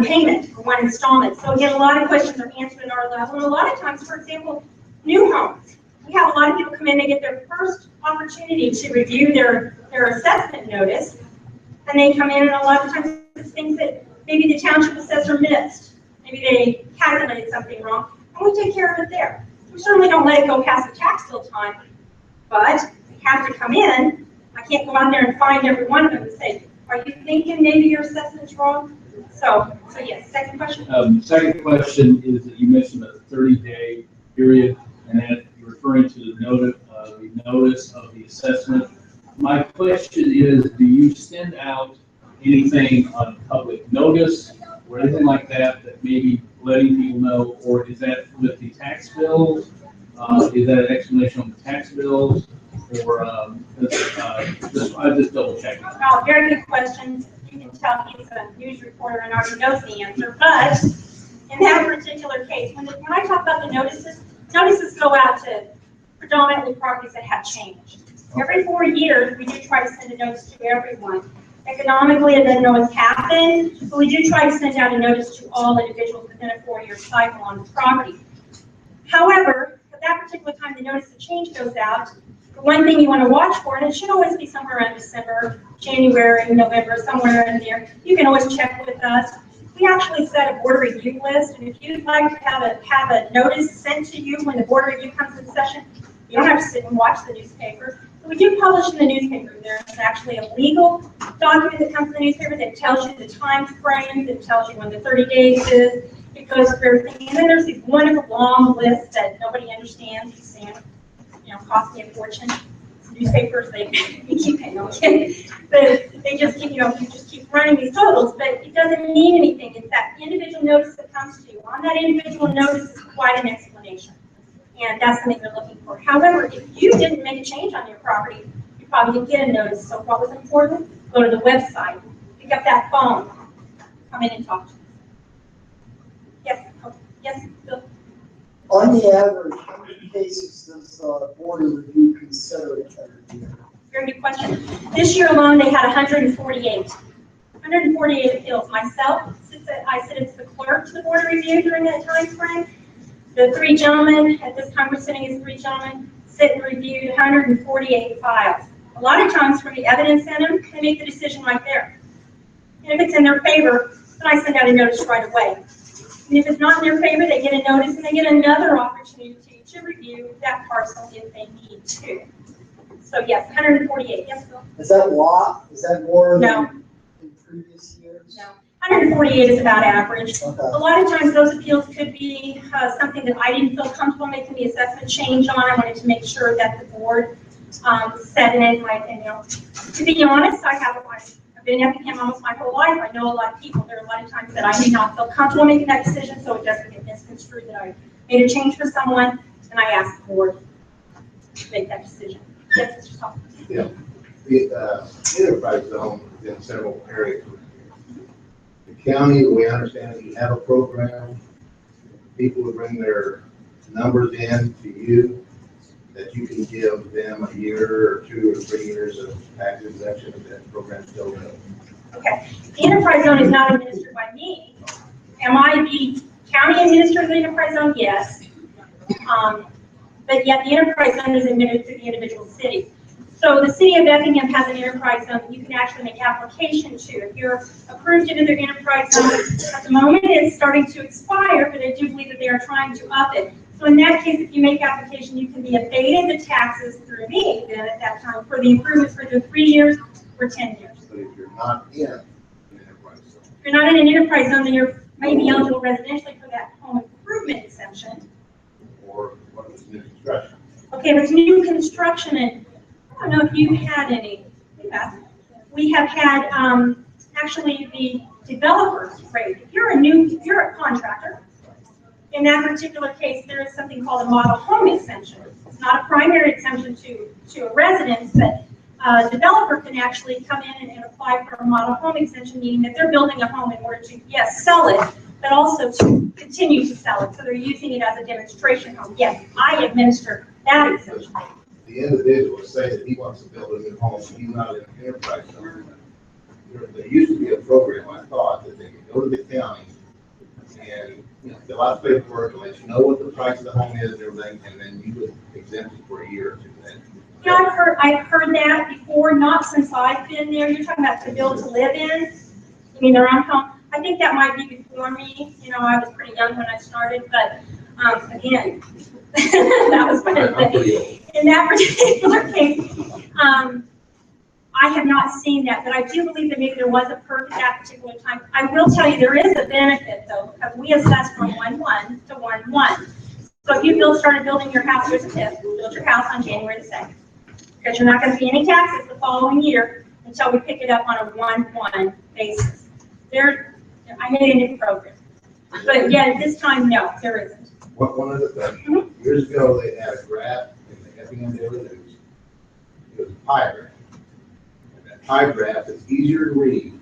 payment or one installment. So again, a lot of questions are answered at our level. And a lot of times, for example, new homes. We have a lot of people come in, they get their first opportunity to review their assessment notice, and they come in, and a lot of times it's things that maybe the township assessor missed. Maybe they calculated something wrong, and we take care of it there. We certainly don't let it go past the tax bill time, but we have to come in. I can't go out there and find every one of them and say, are you thinking maybe your assessment's wrong? So yes, second question. Second question is that you mentioned a 30-day period, and that you're referring to the notice of the assessment. My question is, do you send out anything on public notice or anything like that maybe letting people know, or is that with the tax bills? Is that an explanation on the tax bills? Or I'm just double checking. Oh, very good questions. You can tell he's a news reporter and already knows the answer. But in that particular case, when I talk about the notices go out to predominantly properties that have changed. Every 4 years, we do try to send a notice to everyone. Economically, it doesn't always happen, but we do try to send out a notice to all individuals within a 4-year cycle on the property. However, at that particular time, the notice of change goes out. The one thing you want to watch for, and it should always be somewhere around December, January, November, somewhere in there. You can always check with us. We actually set a board review list, and if you'd like to have a notice sent to you when the board review comes in session, you don't have to sit and watch the newspaper. But we do publish in the newspaper. There's actually a legal document that comes in the newspaper that tells you the time frame, that tells you when the 30 days is. It goes through everything. And then there's these wonderful long lists that nobody understands. You see them, cost me a fortune. Newspapers, they keep paying no kidding. But they just keep, you just keep running these totals, but it doesn't mean anything. It's that individual notice that comes to you. On that individual notice is quite an explanation. And that's something you're looking for. However, if you didn't make a change on your property, you probably didn't get a notice. So what was important? Go to the website, pick up that phone, come in and talk to us. Yes, yes, Bill. On the average, how many cases does board of review consider every year? Very good question. This year alone, they had 148. 148 appeals. Myself, I sit as the clerk to the board of review during that time frame. The 3 gentlemen, at this time we're sitting as 3 gentlemen, sit and reviewed 148 files. A lot of times from the evidence in them, they make the decision right there. And if it's in their favor, then I send out a notice right away. And if it's not in their favor, they get a notice and they get another opportunity to review that parcel if they need to. So yes, 148. Yes, Bill? Is that a lot? Is that more No. than in previous years? No. 148 is about average. Okay. A lot of times those appeals could be something that I didn't feel comfortable making the assessment change on. I wanted to make sure that the board said it in my opinion. To be honest, I've been in Effingham almost my whole life. I know a lot of people. There are a lot of times that I may not feel comfortable making that decision, so it doesn't get misconstrued that I made a change for someone, and I asked the board to make that decision. Yes, Mr. Thompson. Yeah, the enterprise zone is in several areas. The county, the way I understand it, you have a program. People would bring their numbers in to you, that you can give them a year or 2 or 3 years of tax exemption if that program still goes. Okay. The enterprise zone is not administered by me. Am I the county administrator of the enterprise zone? Yes. But yet the enterprise zone is administered to the individual city. So the city of Effingham has an enterprise zone that you can actually make application to. If you're approved into their enterprise zone, at the moment it's starting to expire, but I do believe that they are trying to up it. So in that case, if you make application, you can be abated the taxes through me then at that time for the improvements for the 3 years or 10 years. But if you're not in an enterprise zone, If you're not in an enterprise zone, then you're maybe eligible residentially for that home improvement exemption. or what is new construction, Okay, if it's new construction, and I don't know if you've had any. We have had actually the developers rate. If you're a contractor, in that particular case, there is something called a model home exemption. It's not a primary exemption to a residence, but a developer can actually come in and apply for a model home exemption, meaning that they're building a home in order to, yes, sell it, but also to continue to sell it. So they're using it as a demonstration home. Yes, I administer that exemption. the individual say that he wants to build a new home, and he's not in an enterprise zone. There used to be a program, I thought, that they could go to the county and fill out paperwork and let you know what the price of the home is and everything, and then you would exempt it for a year or 2 then. Yeah, I've heard that before, not since I've been there. You're talking about to build to live in, I mean, their own home. I think that might be before me. I was pretty young when I started, but again, that was one of the, in that particular case, I have not seen that, but I do believe that maybe there was a perk at that particular time. I will tell you, there is a benefit though, because we assess from 1/1 to 1/1. So if you started building your house, there's a tip, build your house on January the 2nd. Because you're not going to pay any taxes the following year until we pick it up on a 1/1 basis. I made a new program. But yet at this time, no, there isn't. One other thing, years ago, they had a graph in the Effingham Daily News. It was a pie graph. And that pie graph is easier to read,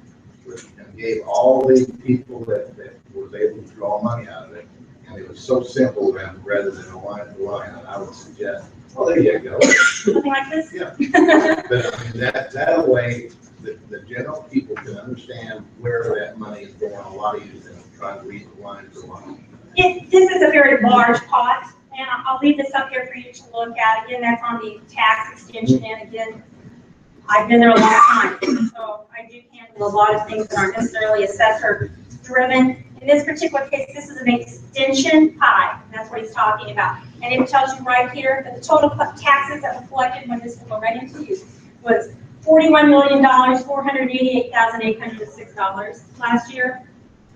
and gave all the people that was able to draw money out of it. And it was so simple rather than a line to line, and I would suggest, well, there you go. Something like this? Yeah. But I mean, that way, the general people can understand where that money is going. A lot of you can try to read the lines a lot. This is a very large pot, and I'll leave this up here for you to look at. Again, that's on the tax extension, and again, I've been there a long time, so I do handle a lot of things that aren't necessarily assessor driven. In this particular case, this is an extension pie, and that's what he's talking about. And it tells you right here that the total taxes that were collected when this will go right into use was $41,488,806 last year.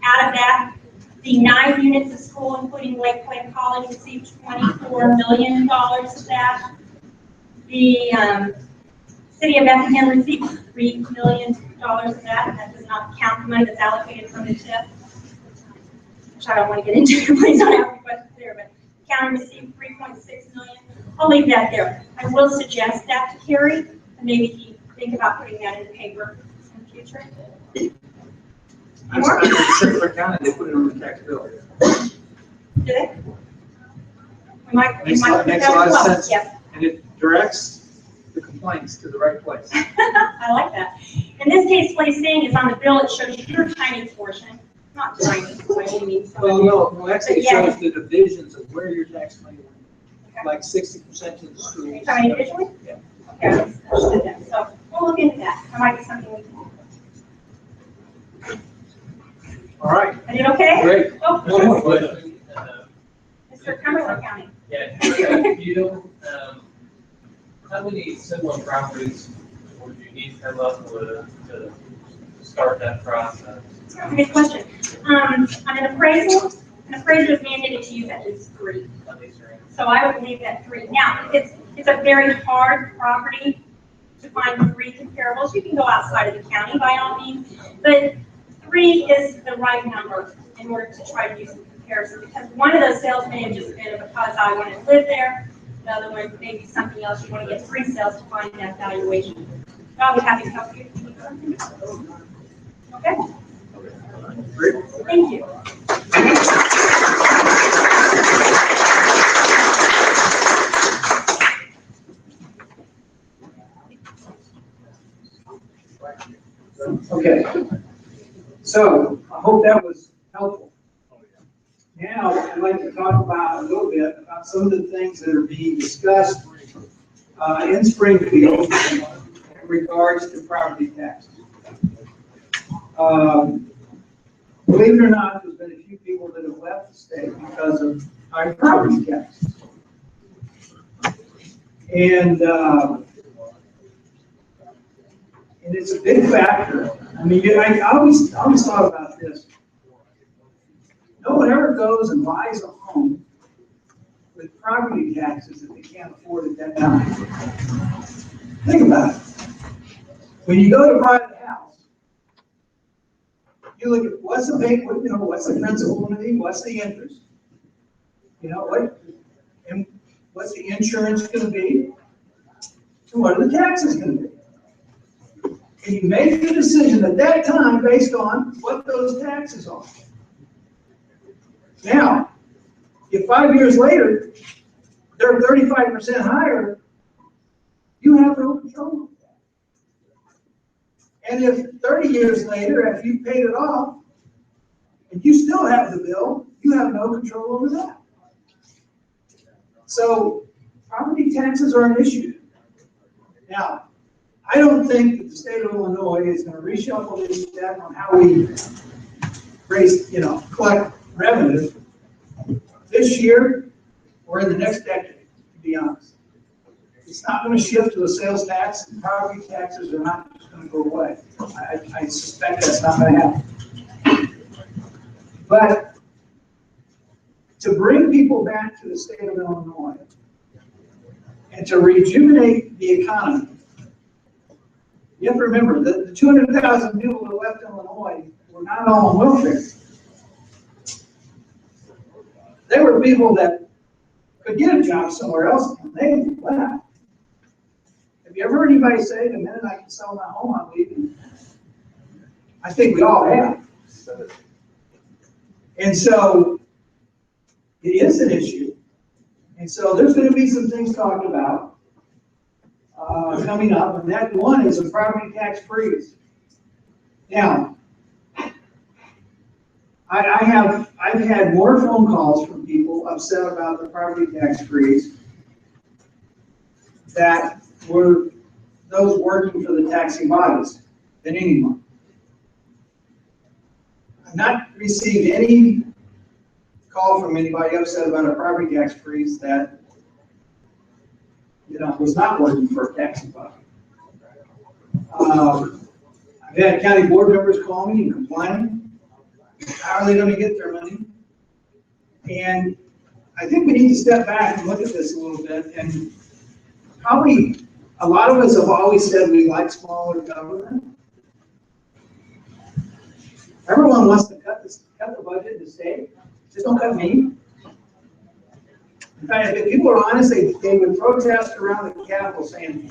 Out of that, the 9 units of school, including Lake Point College, received $24 million of that. The City of Effingham received $3 million of that. That does not count the money that's allocated from the TIF, which I don't want to get into. Please don't have any questions there, but the county received $3.6 million. I'll leave that there. I will suggest that to Carrie, and maybe he think about putting that in the paper in the future. I'm sorry, in Central County, they put it on the tax bill. Do they? We might put Makes a that lot as of well. sense. Yes. And it directs the complaints to the right place. I like that. In this case, what he's saying is on the bill, it shows your tiny portion, not tiny by any means. Well, no, actually, it Yeah. shows the divisions of where your tax money went. Okay. Like 60% to the Are schools. you talking individually? Yeah. Okay, let's do that. So we'll look into that. That might be something we can do. All right, Is it okay? great. Oh, One more question. Mr. Cumberland County. Yeah, you know, how many similar properties would you need to come up with to start that process? That's a good question. On an appraisal, an appraiser is mandated to use at least 3. So I would leave that 3. Now, if it's a very hard property to find 3 comparables, you can go outside of the county by all means, but 3 is the right number in order to try to use some comparison, because one of those sales may have just been because I want to live there, the other one may be something else. You want to get 3 sales to find that valuation. I'll be happy to help you. Okay? Thank you. Okay. So I hope that was helpful. Now, I'd like to talk about a little bit about some of the things that are being discussed in Springfield in regards to property taxes. Believe it or not, there's been a few people that have left the state because of high property taxes. And it's a big factor. I mean, I always thought about this. No one ever goes and buys a home with property taxes that they can't afford at that time. Think about it. When you go to buy a house, you look at what's the bank, what's the principal going to be, what's the interest, and what's the insurance going to be, and what are the taxes going to be. And you make the decision at that time based on what those taxes are. Now, if 5 years later, they're 35% higher, you have no control of that. And if 30 years later, after you've paid it off, and you still have the bill, you have no control over that. So, property taxes are an issue. Now, I don't think that the state of Illinois is going to reshuffle this deck on how we collect revenue this year or in the next decade, to be honest. It's not going to shift to a sales tax, and property taxes are not just going to go away. I suspect that's not going to happen. But to bring people back to the state of Illinois and to rejuvenate the economy, you have to remember that the 200,000 people that left Illinois were not all on welfare. They were people that could get a job somewhere else, and they left. Have you ever heard anybody say, the minute I can sell my home, I'm leaving? I think we all have. And so, it is an issue. And so, there's going to be some things talked about. coming up, and that one is a property tax freeze. Now, I've had more phone calls from people upset about the property tax freeze that were those working for the taxing bodies than anyone. I've not received any call from anybody upset about a property tax freeze that, was not working for a taxing body. I've had county board members call me and complain. How are they going to get their money? And I think we need to step back and look at this a little bit. And probably a lot of us have always said we like smaller government. Everyone wants to cut the budget in the state. Just don't cut me. In fact, if people are honest, they would protest around the Capitol saying,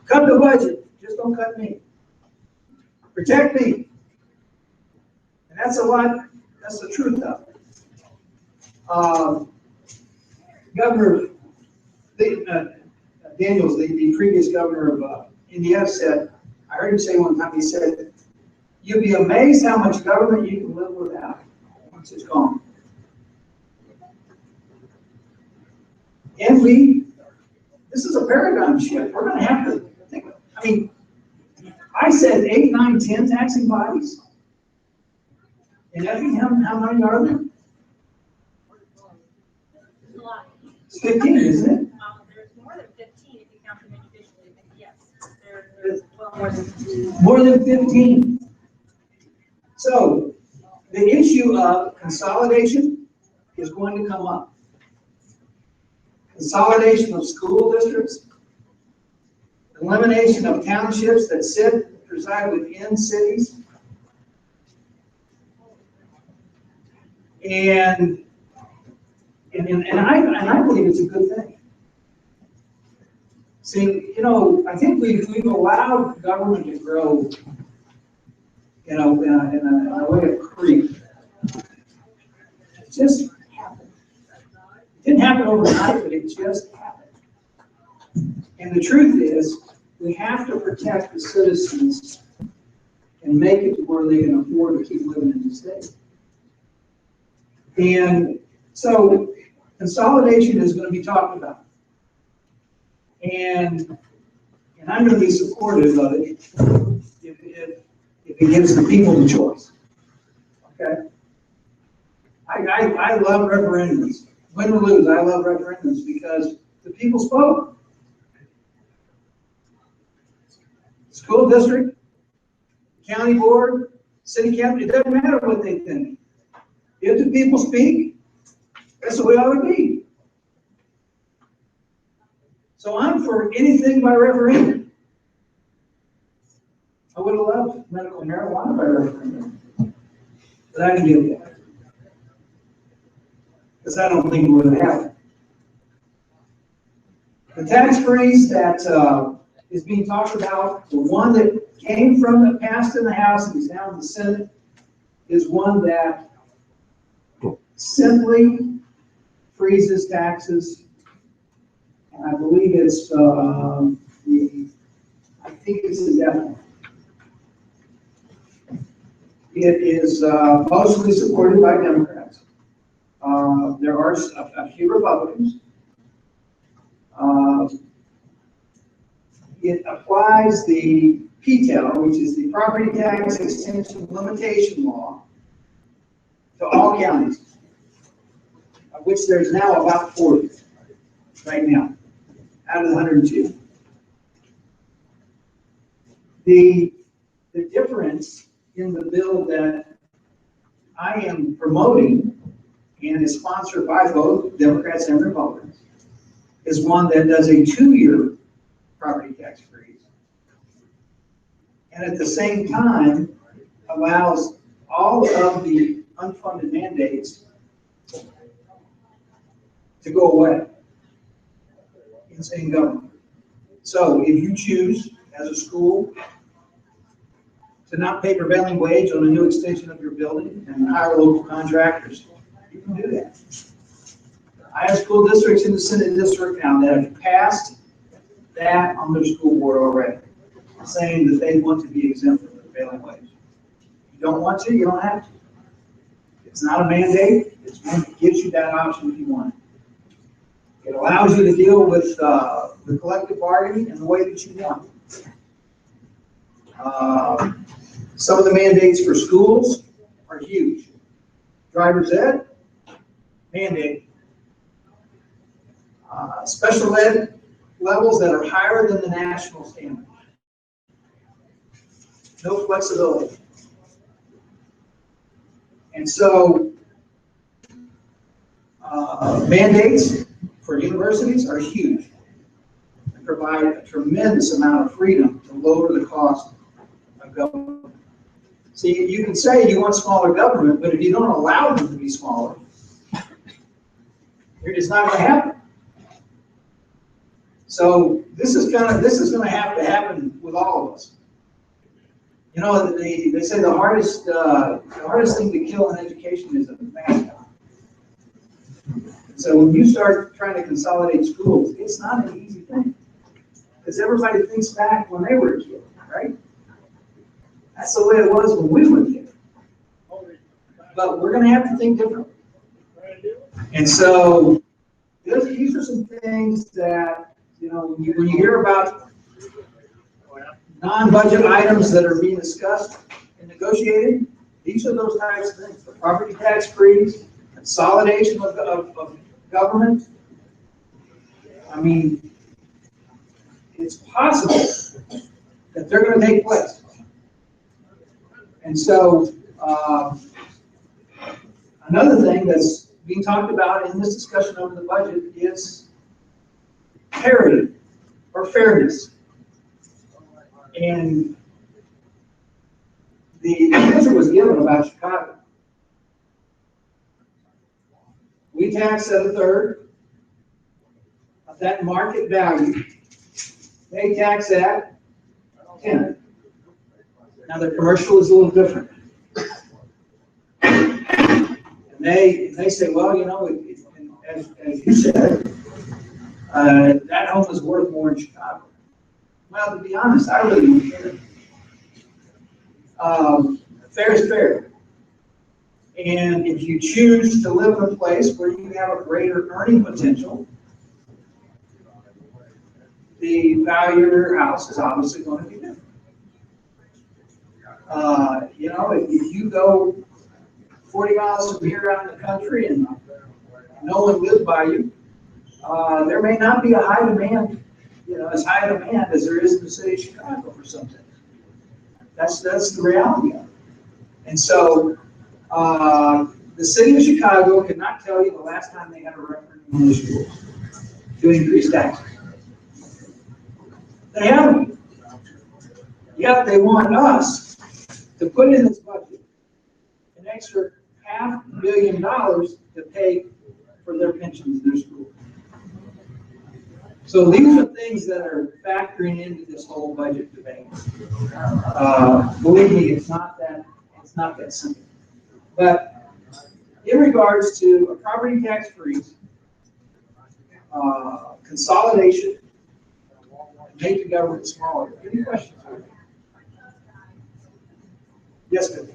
cut the budget, just don't cut me. Protect me. And that's the truth of it. Governor Daniels, the previous governor of Indiana, said, I heard him say one time, he said, you'll be amazed how much government you can live without once it's gone. And this is a paradigm shift. We're going to have to think, I said 8, 9, 10 taxing bodies. In Effingham, how many are there? It's 15, isn't it? There's more than 15 if you count them individually, but yes, there's well more than 15. More than 15. So the issue of consolidation is going to come up. Consolidation of school districts, elimination of townships that preside within cities, and I believe it's a good thing. See, I think we've allowed government to grow, in a way of creep. It just happened. It didn't happen overnight, but it just happened. And the truth is, we have to protect the citizens and make it to where they can afford to keep living in the state. And so consolidation is going to be talked about. And I'm going to be supportive of it if it gives the people the choice. Okay? I love referendums. Win or lose, I love referendums because the people spoke. School district, county board, city council, it doesn't matter what they think. If the people speak, that's the way it ought to be. So I'm for anything by referendum. I would have loved medical marijuana by referendum, but I didn't get that. Because I don't think it would have happened. The tax freeze that is being talked about, the one that came from the passed in the House and is now in the Senate, is one that simply freezes taxes. And I believe it's I think it's indefinite. It is mostly supported by Democrats. There are a few Republicans. It applies the PTEL, which is the Property Tax Extension Limitation Law, to all counties, of which there's now about 40 right now, out of the 102. The difference in the bill that I am promoting and is sponsored by both Democrats and Republicans is one that does a 2-year property tax freeze, and at the same time allows all of the unfunded mandates to go away in same government. So if you choose as a school to not pay prevailing wage on a new extension of your building and hire local contractors, you can do that. I have school districts in the Senate district now that have passed that on their school board already, saying that they want to be exempt from the prevailing wage. If you don't want to, you don't have to. It's not a mandate, it's one that gives you that option if you want it. It allows you to deal with the collective bargaining in the way that you want. Some of the mandates for schools are huge. Driver's ed, mandate. Special ed levels that are higher than the national standard. No flexibility. And so, mandates for universities are huge. They provide a tremendous amount of freedom to lower the cost of government. See, you can say you want smaller government, but if you don't allow them to be smaller, it's not going to happen. So this is going to have to happen with all of us. You know, they say the hardest thing to kill in education is a mascot. So when you start trying to consolidate schools, it's not an easy thing, because everybody thinks back when they were a kid, right? That's the way it was when we were kids. But we're going to have to think differently. And so these are some things that, you know, when you hear about non-budget items that are being discussed and negotiated, these are those types of things. The property tax freeze, consolidation of government. I mean, it's possible that they're going to take place. And so, another thing that's being talked about in this discussion over the budget is parity or fairness. And the answer was given about Chicago. We tax at a third of that market value. They tax at 10. Now the commercial is a little different. And they say, well, you know, as you said, that home is worth more in Chicago. Well, to be honest, I really don't care. Fair is fair. And if you choose to live in a place where you have a greater earning potential, the value of your house is obviously going to be different. You know, if you go 40 miles from here out in the country and no one lives by you, there may not be a high demand, you know, as high a demand as there is in the city of Chicago for something. That's the reality of it. And so, the city of Chicago cannot tell you the last time they had a referendum on the schools to increase taxes. They haven't. Yet they want us to put in this budget an extra $500 million to pay for their pensions in their schools. So these are things that are factoring into this whole budget debate. Believe me, it's not that simple. But in regards to a property tax freeze, consolidation, make the government smaller. Any questions? Yes, ma'am.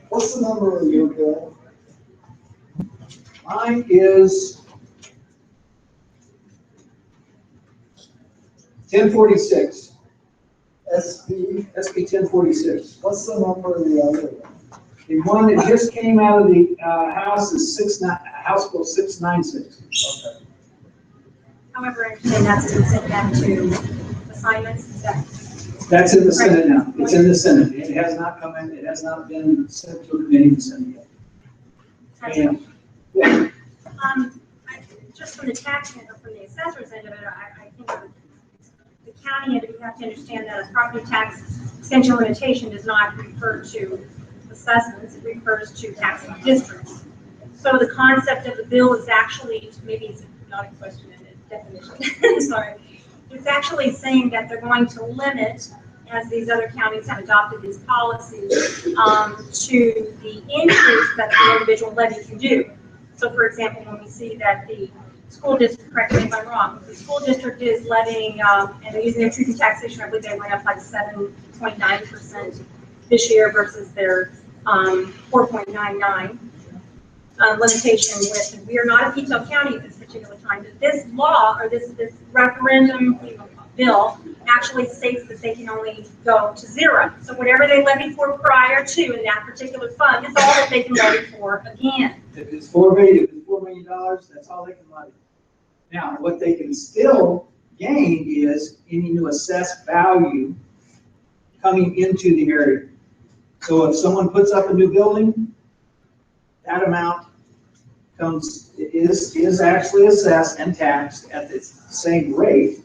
What's the number of your bill? Mine is 1046. SB? SB 1046. What's the number of the other one? The one that just came out of the House is House Bill 696. Okay. However, I understand that's been sent back to assignments. That's in the Senate now. It's in the Senate. It has not come in. It has not been sent to a committee in the Senate yet. And, yeah. Just from the tax end or from the assessor's end of it, I think the county end, you have to understand that a property tax extension limitation does not refer to assessments, it refers to taxing districts. So the concept of the bill is actually, maybe it's not a question in a definition, sorry. It's actually saying that they're going to limit, as these other counties have adopted these policies, to the increase that the individual levy can do. So for example, when we see that the school district, correct me if I'm wrong, the school district is levying, and they're using their truth in taxation, I believe they went up like 7.9% this year versus their 4.99 limitation with, and we are not a Pito County at this particular time, but this law, or this referendum bill actually states that they can only go to 0. So whatever they levied for prior to in that particular fund is all that they can levy for again. If it's $4 million, that's all they can levy. Now, what they can still gain is any new assessed value coming into the area. So if someone puts up a new building, that amount is actually assessed and taxed at the same rate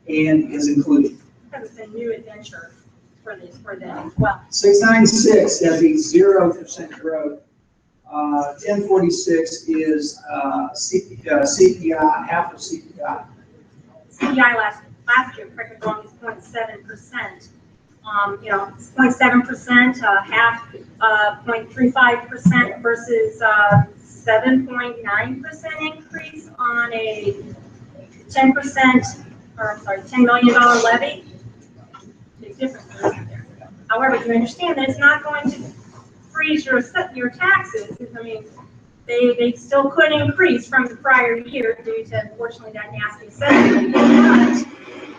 and is included. Because it's a new adventure for them as well. 696 has a 0% growth. 1046 is CPI, half of CPI. CPI last year, correct me if I'm wrong, is 0.7%. You know, 0.7%, half 0.35% versus 7.9% increase on a 10%, or I'm sorry, $10 million levy. Big difference there. However, you understand that it's not going to freeze your taxes. I mean, they still could increase from the prior year due to, unfortunately, that nasty assessment. But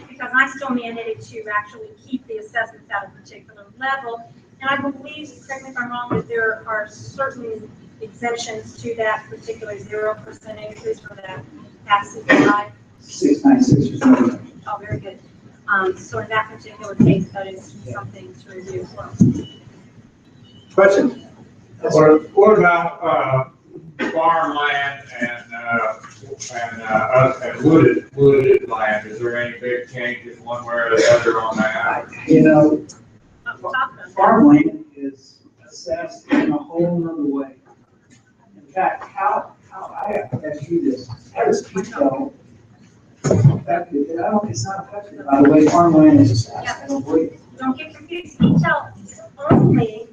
because I still mandated to actually keep the assessments at a particular level, and I believe, correct me if I'm wrong, that there are certain exemptions to that particular 0% increase for that tax CPI. 696 is not. Oh, very good. So in that particular case, that is something to review as well. Question? What about, farmland and wooded land? Is there any big changes one way or the other on that? You know, We'll talk about that. farmland is assessed in a whole nother way. In fact, how I have to ask you this, how does Pito affected? It's not affected by the way farmland is assessed. I don't believe. Don't get confused. Pito only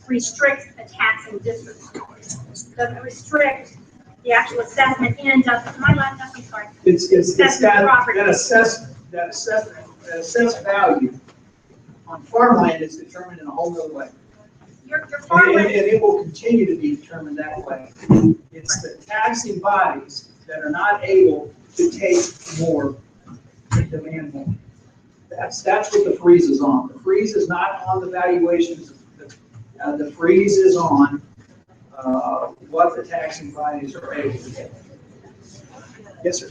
restricts a taxing district. Doesn't restrict the actual assessment and does, my last, I'm sorry. It's Assessment got property. that assessed value on farmland is determined in a whole other way. Your And farmland, it will continue to be determined that way. It's the taxing bodies that are not able to take more, and demand more. That's what the freeze is on. The freeze is not on the valuations. The freeze is on what the taxing bodies are able to get. Yes, sir.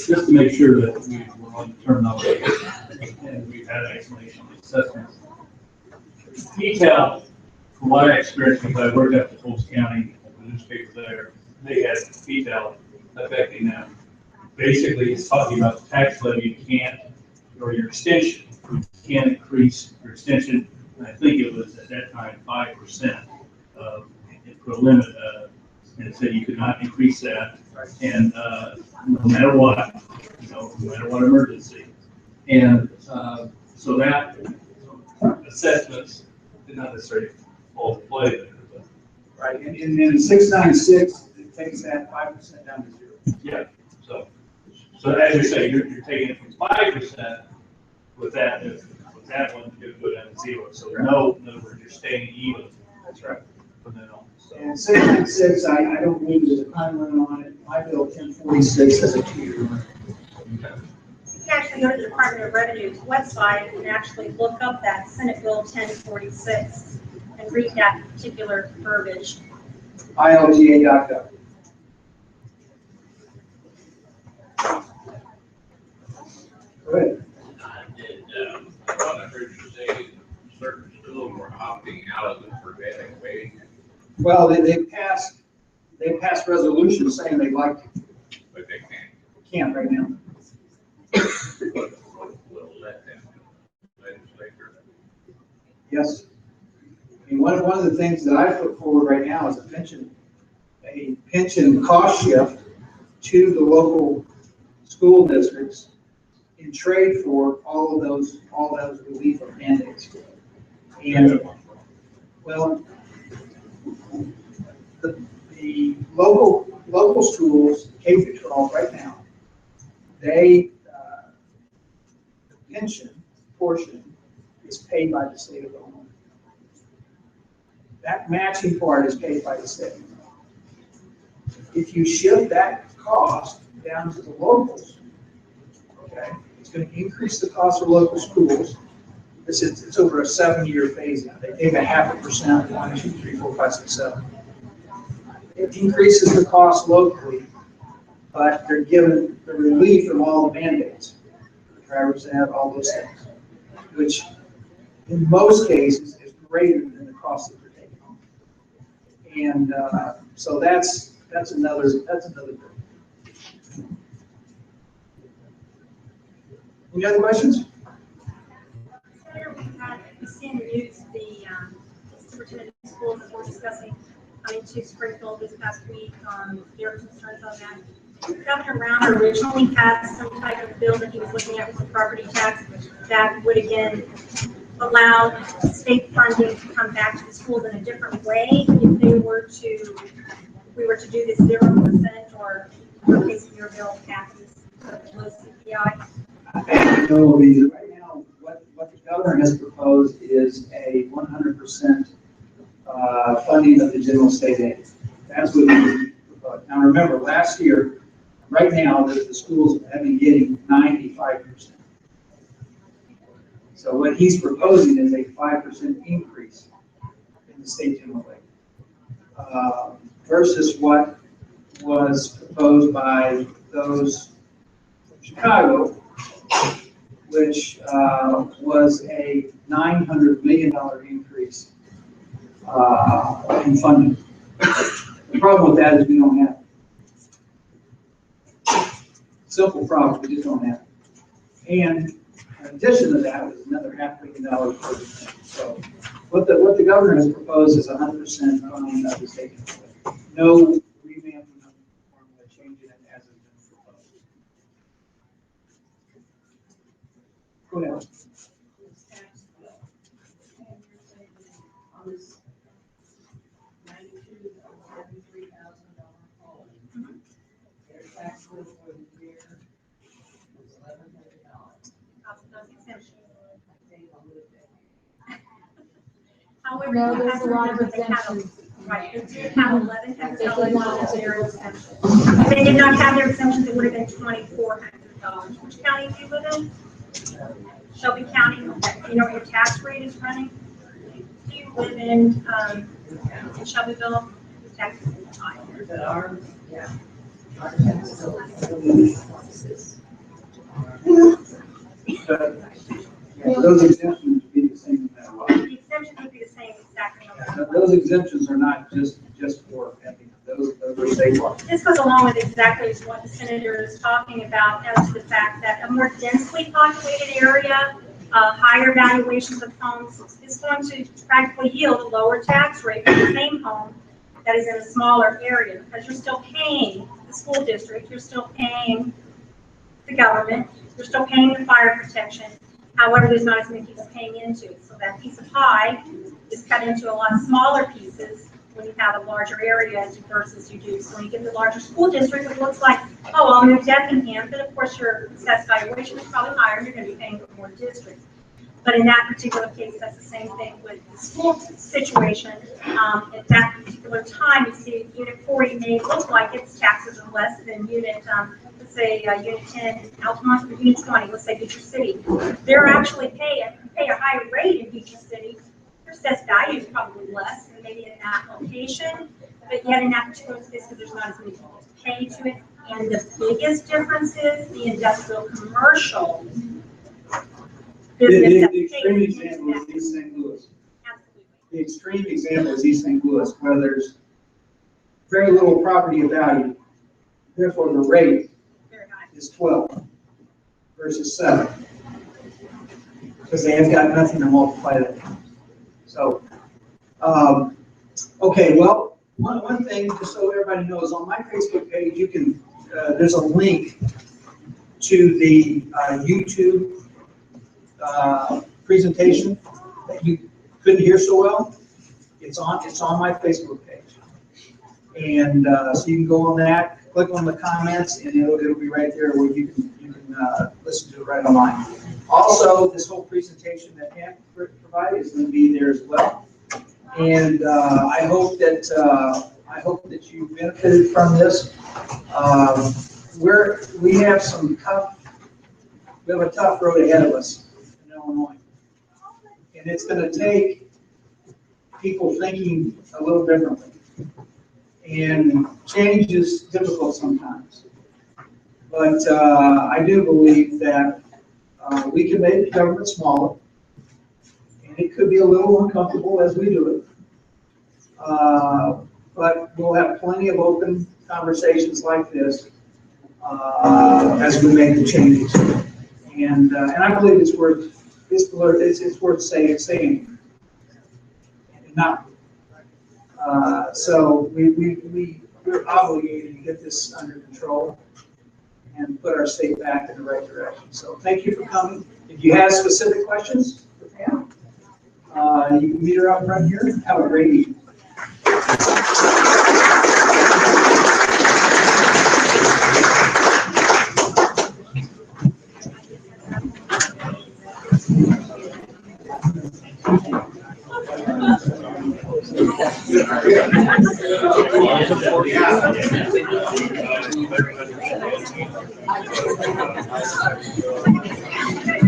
Just to make sure that we're on the terminology and we've had an explanation of the assessments. Detail, from what I experienced, because I worked at the Polk County, the newspaper there, they had detail affecting them. Basically, it's talking about the tax levy, you can't, or your extension, you can't increase your extension. And I think it was at that time 5%. It put a limit, and it said you could not increase that, and no matter what, no matter what emergency. And so that assessments did not necessarily fall to play there. But Right, and in 696, it takes that 5% down to 0. yeah, so as you say, you're taking it from 5% with that one, you're going to go down to 0. So in other words, you're staying even. That's right. From then on. So. And 696, I don't believe there's a time limit on it. My bill 1046 has a 2-year limit. you can actually go to the Department of Revenue's website and actually look up that Senate Bill 1046 and read that particular verbiage. ILGA.gov. Go ahead. I thought I heard you say certain schools were opting out of the prevailing wage. Well, they passed resolutions saying they'd like to. But they can't. Can't right now. Will let them legislature. Yes. I mean, one of the things that I put forward right now is a pension cost shift to the local school districts in trade for all those relief of mandates. And, well, the local local schools, K through 12 right now, they, the pension portion is paid by the state of Illinois. That matching part is paid by the state. If you shift that cost down to the locals, okay, it's going to increase the cost of local schools. It's over a 7-year phase now. They take 0.5%, 1, 2, 3, 4, 5, 6, 7. It increases the cost locally, but they're given the relief from all the mandates. The drivers have all those things, which in most cases is greater than the cost that they're taking home. And so that's another thing. Any other questions? We've seen the news, the superintendent of schools that we're discussing coming to Springfield this past week, their concerns on that. Governor Brown originally had some type of bill that he was looking at with the property tax that would again allow state funding to come back to the schools in a different way if we were to do this 0% or in your case of your bill taxes, low CPI. No, right now, what the governor has proposed is a 100% funding of the general state aid. That's what he proposed. Now remember, last year, right now, the schools have been getting 95%. So what he's proposing is a 5% increase in the state general aid versus what was proposed by those from Chicago, which was a $900 million increase in funding. The problem with that is we don't have it. Simple problem, we just don't have it. And in addition to that, was another $500 million for the thing. So what the governor has proposed is 100% funding of the state. No revamping of the formula, changing it as it's been proposed. Go ahead. On this magnitude of $73,000 home, their tax bill for the year was $1,100. However, No, you there's have to a lot of remember they have, exemptions. right, they did have $1,100 have of their exemptions. If they did not have their exemptions, it would have been $2,400. Which county do you live in? Shelby County. You know what your tax rate is running? Do you live in Shelbyville? Your taxes are higher. Is that ours? Yeah. Our tax bill is Those exemptions would be the same no matter what. The exemptions would be the same exactly. Those exemptions are not just for Effingham. Those are statewide. This goes along with exactly what the senator is talking about as to the fact that a more densely populated area, higher valuations of homes is going to practically yield a lower tax rate for the same home that is in a smaller area, because you're still paying the school district, you're still paying the government, you're still paying the fire protection. However, there's not as many people paying into it. So that piece of pie is cut into a lot smaller pieces when you have a larger area versus you do. So when you get the larger school district, it looks like, oh, I'll move to Effingham, but of course your assessed valuation is probably higher, and you're going to be paying for more districts. But in that particular case, that's the same thing with the school situation. At that particular time, you see Unit 40 may look like its taxes are less than Unit, let's say Unit 10 Altamont, or Unit 20, let's say Beecher City. They're actually pay a higher rate in Beecher City. Their assessed value is probably less than maybe in that location, but yet in that particular case, because there's not as many people to pay to it. And the biggest difference is the industrial commercial business. The extreme example is East St. Louis. Absolutely. The extreme example is East St. Louis, where there's very little property of value. Therefore, the rate is 12 versus 7. Because they have got nothing to multiply that. So, okay, well, one thing, just so everybody knows, on my Facebook page, you can, there's a link to the YouTube presentation that you couldn't hear so well. It's on my Facebook page. And so you can go on that, click on the comments, and it'll be right there where you can listen to it right online. Also, this whole presentation that Pam provided is going to be there as well. And I hope that you benefited from this. We have a tough road ahead of us in Illinois. And it's going to take people thinking a little differently. And change is difficult sometimes. But I do believe that we can make government smaller. And it could be a little uncomfortable as we do it. But we'll have plenty of open conversations like this as we make the changes. And I believe it's worth saying. And not. So we're obligated to get this under control and put our state back in the right direction. So thank you for coming. If you have specific questions for Pam, you can meet her out front here. Have a great evening. Yeah.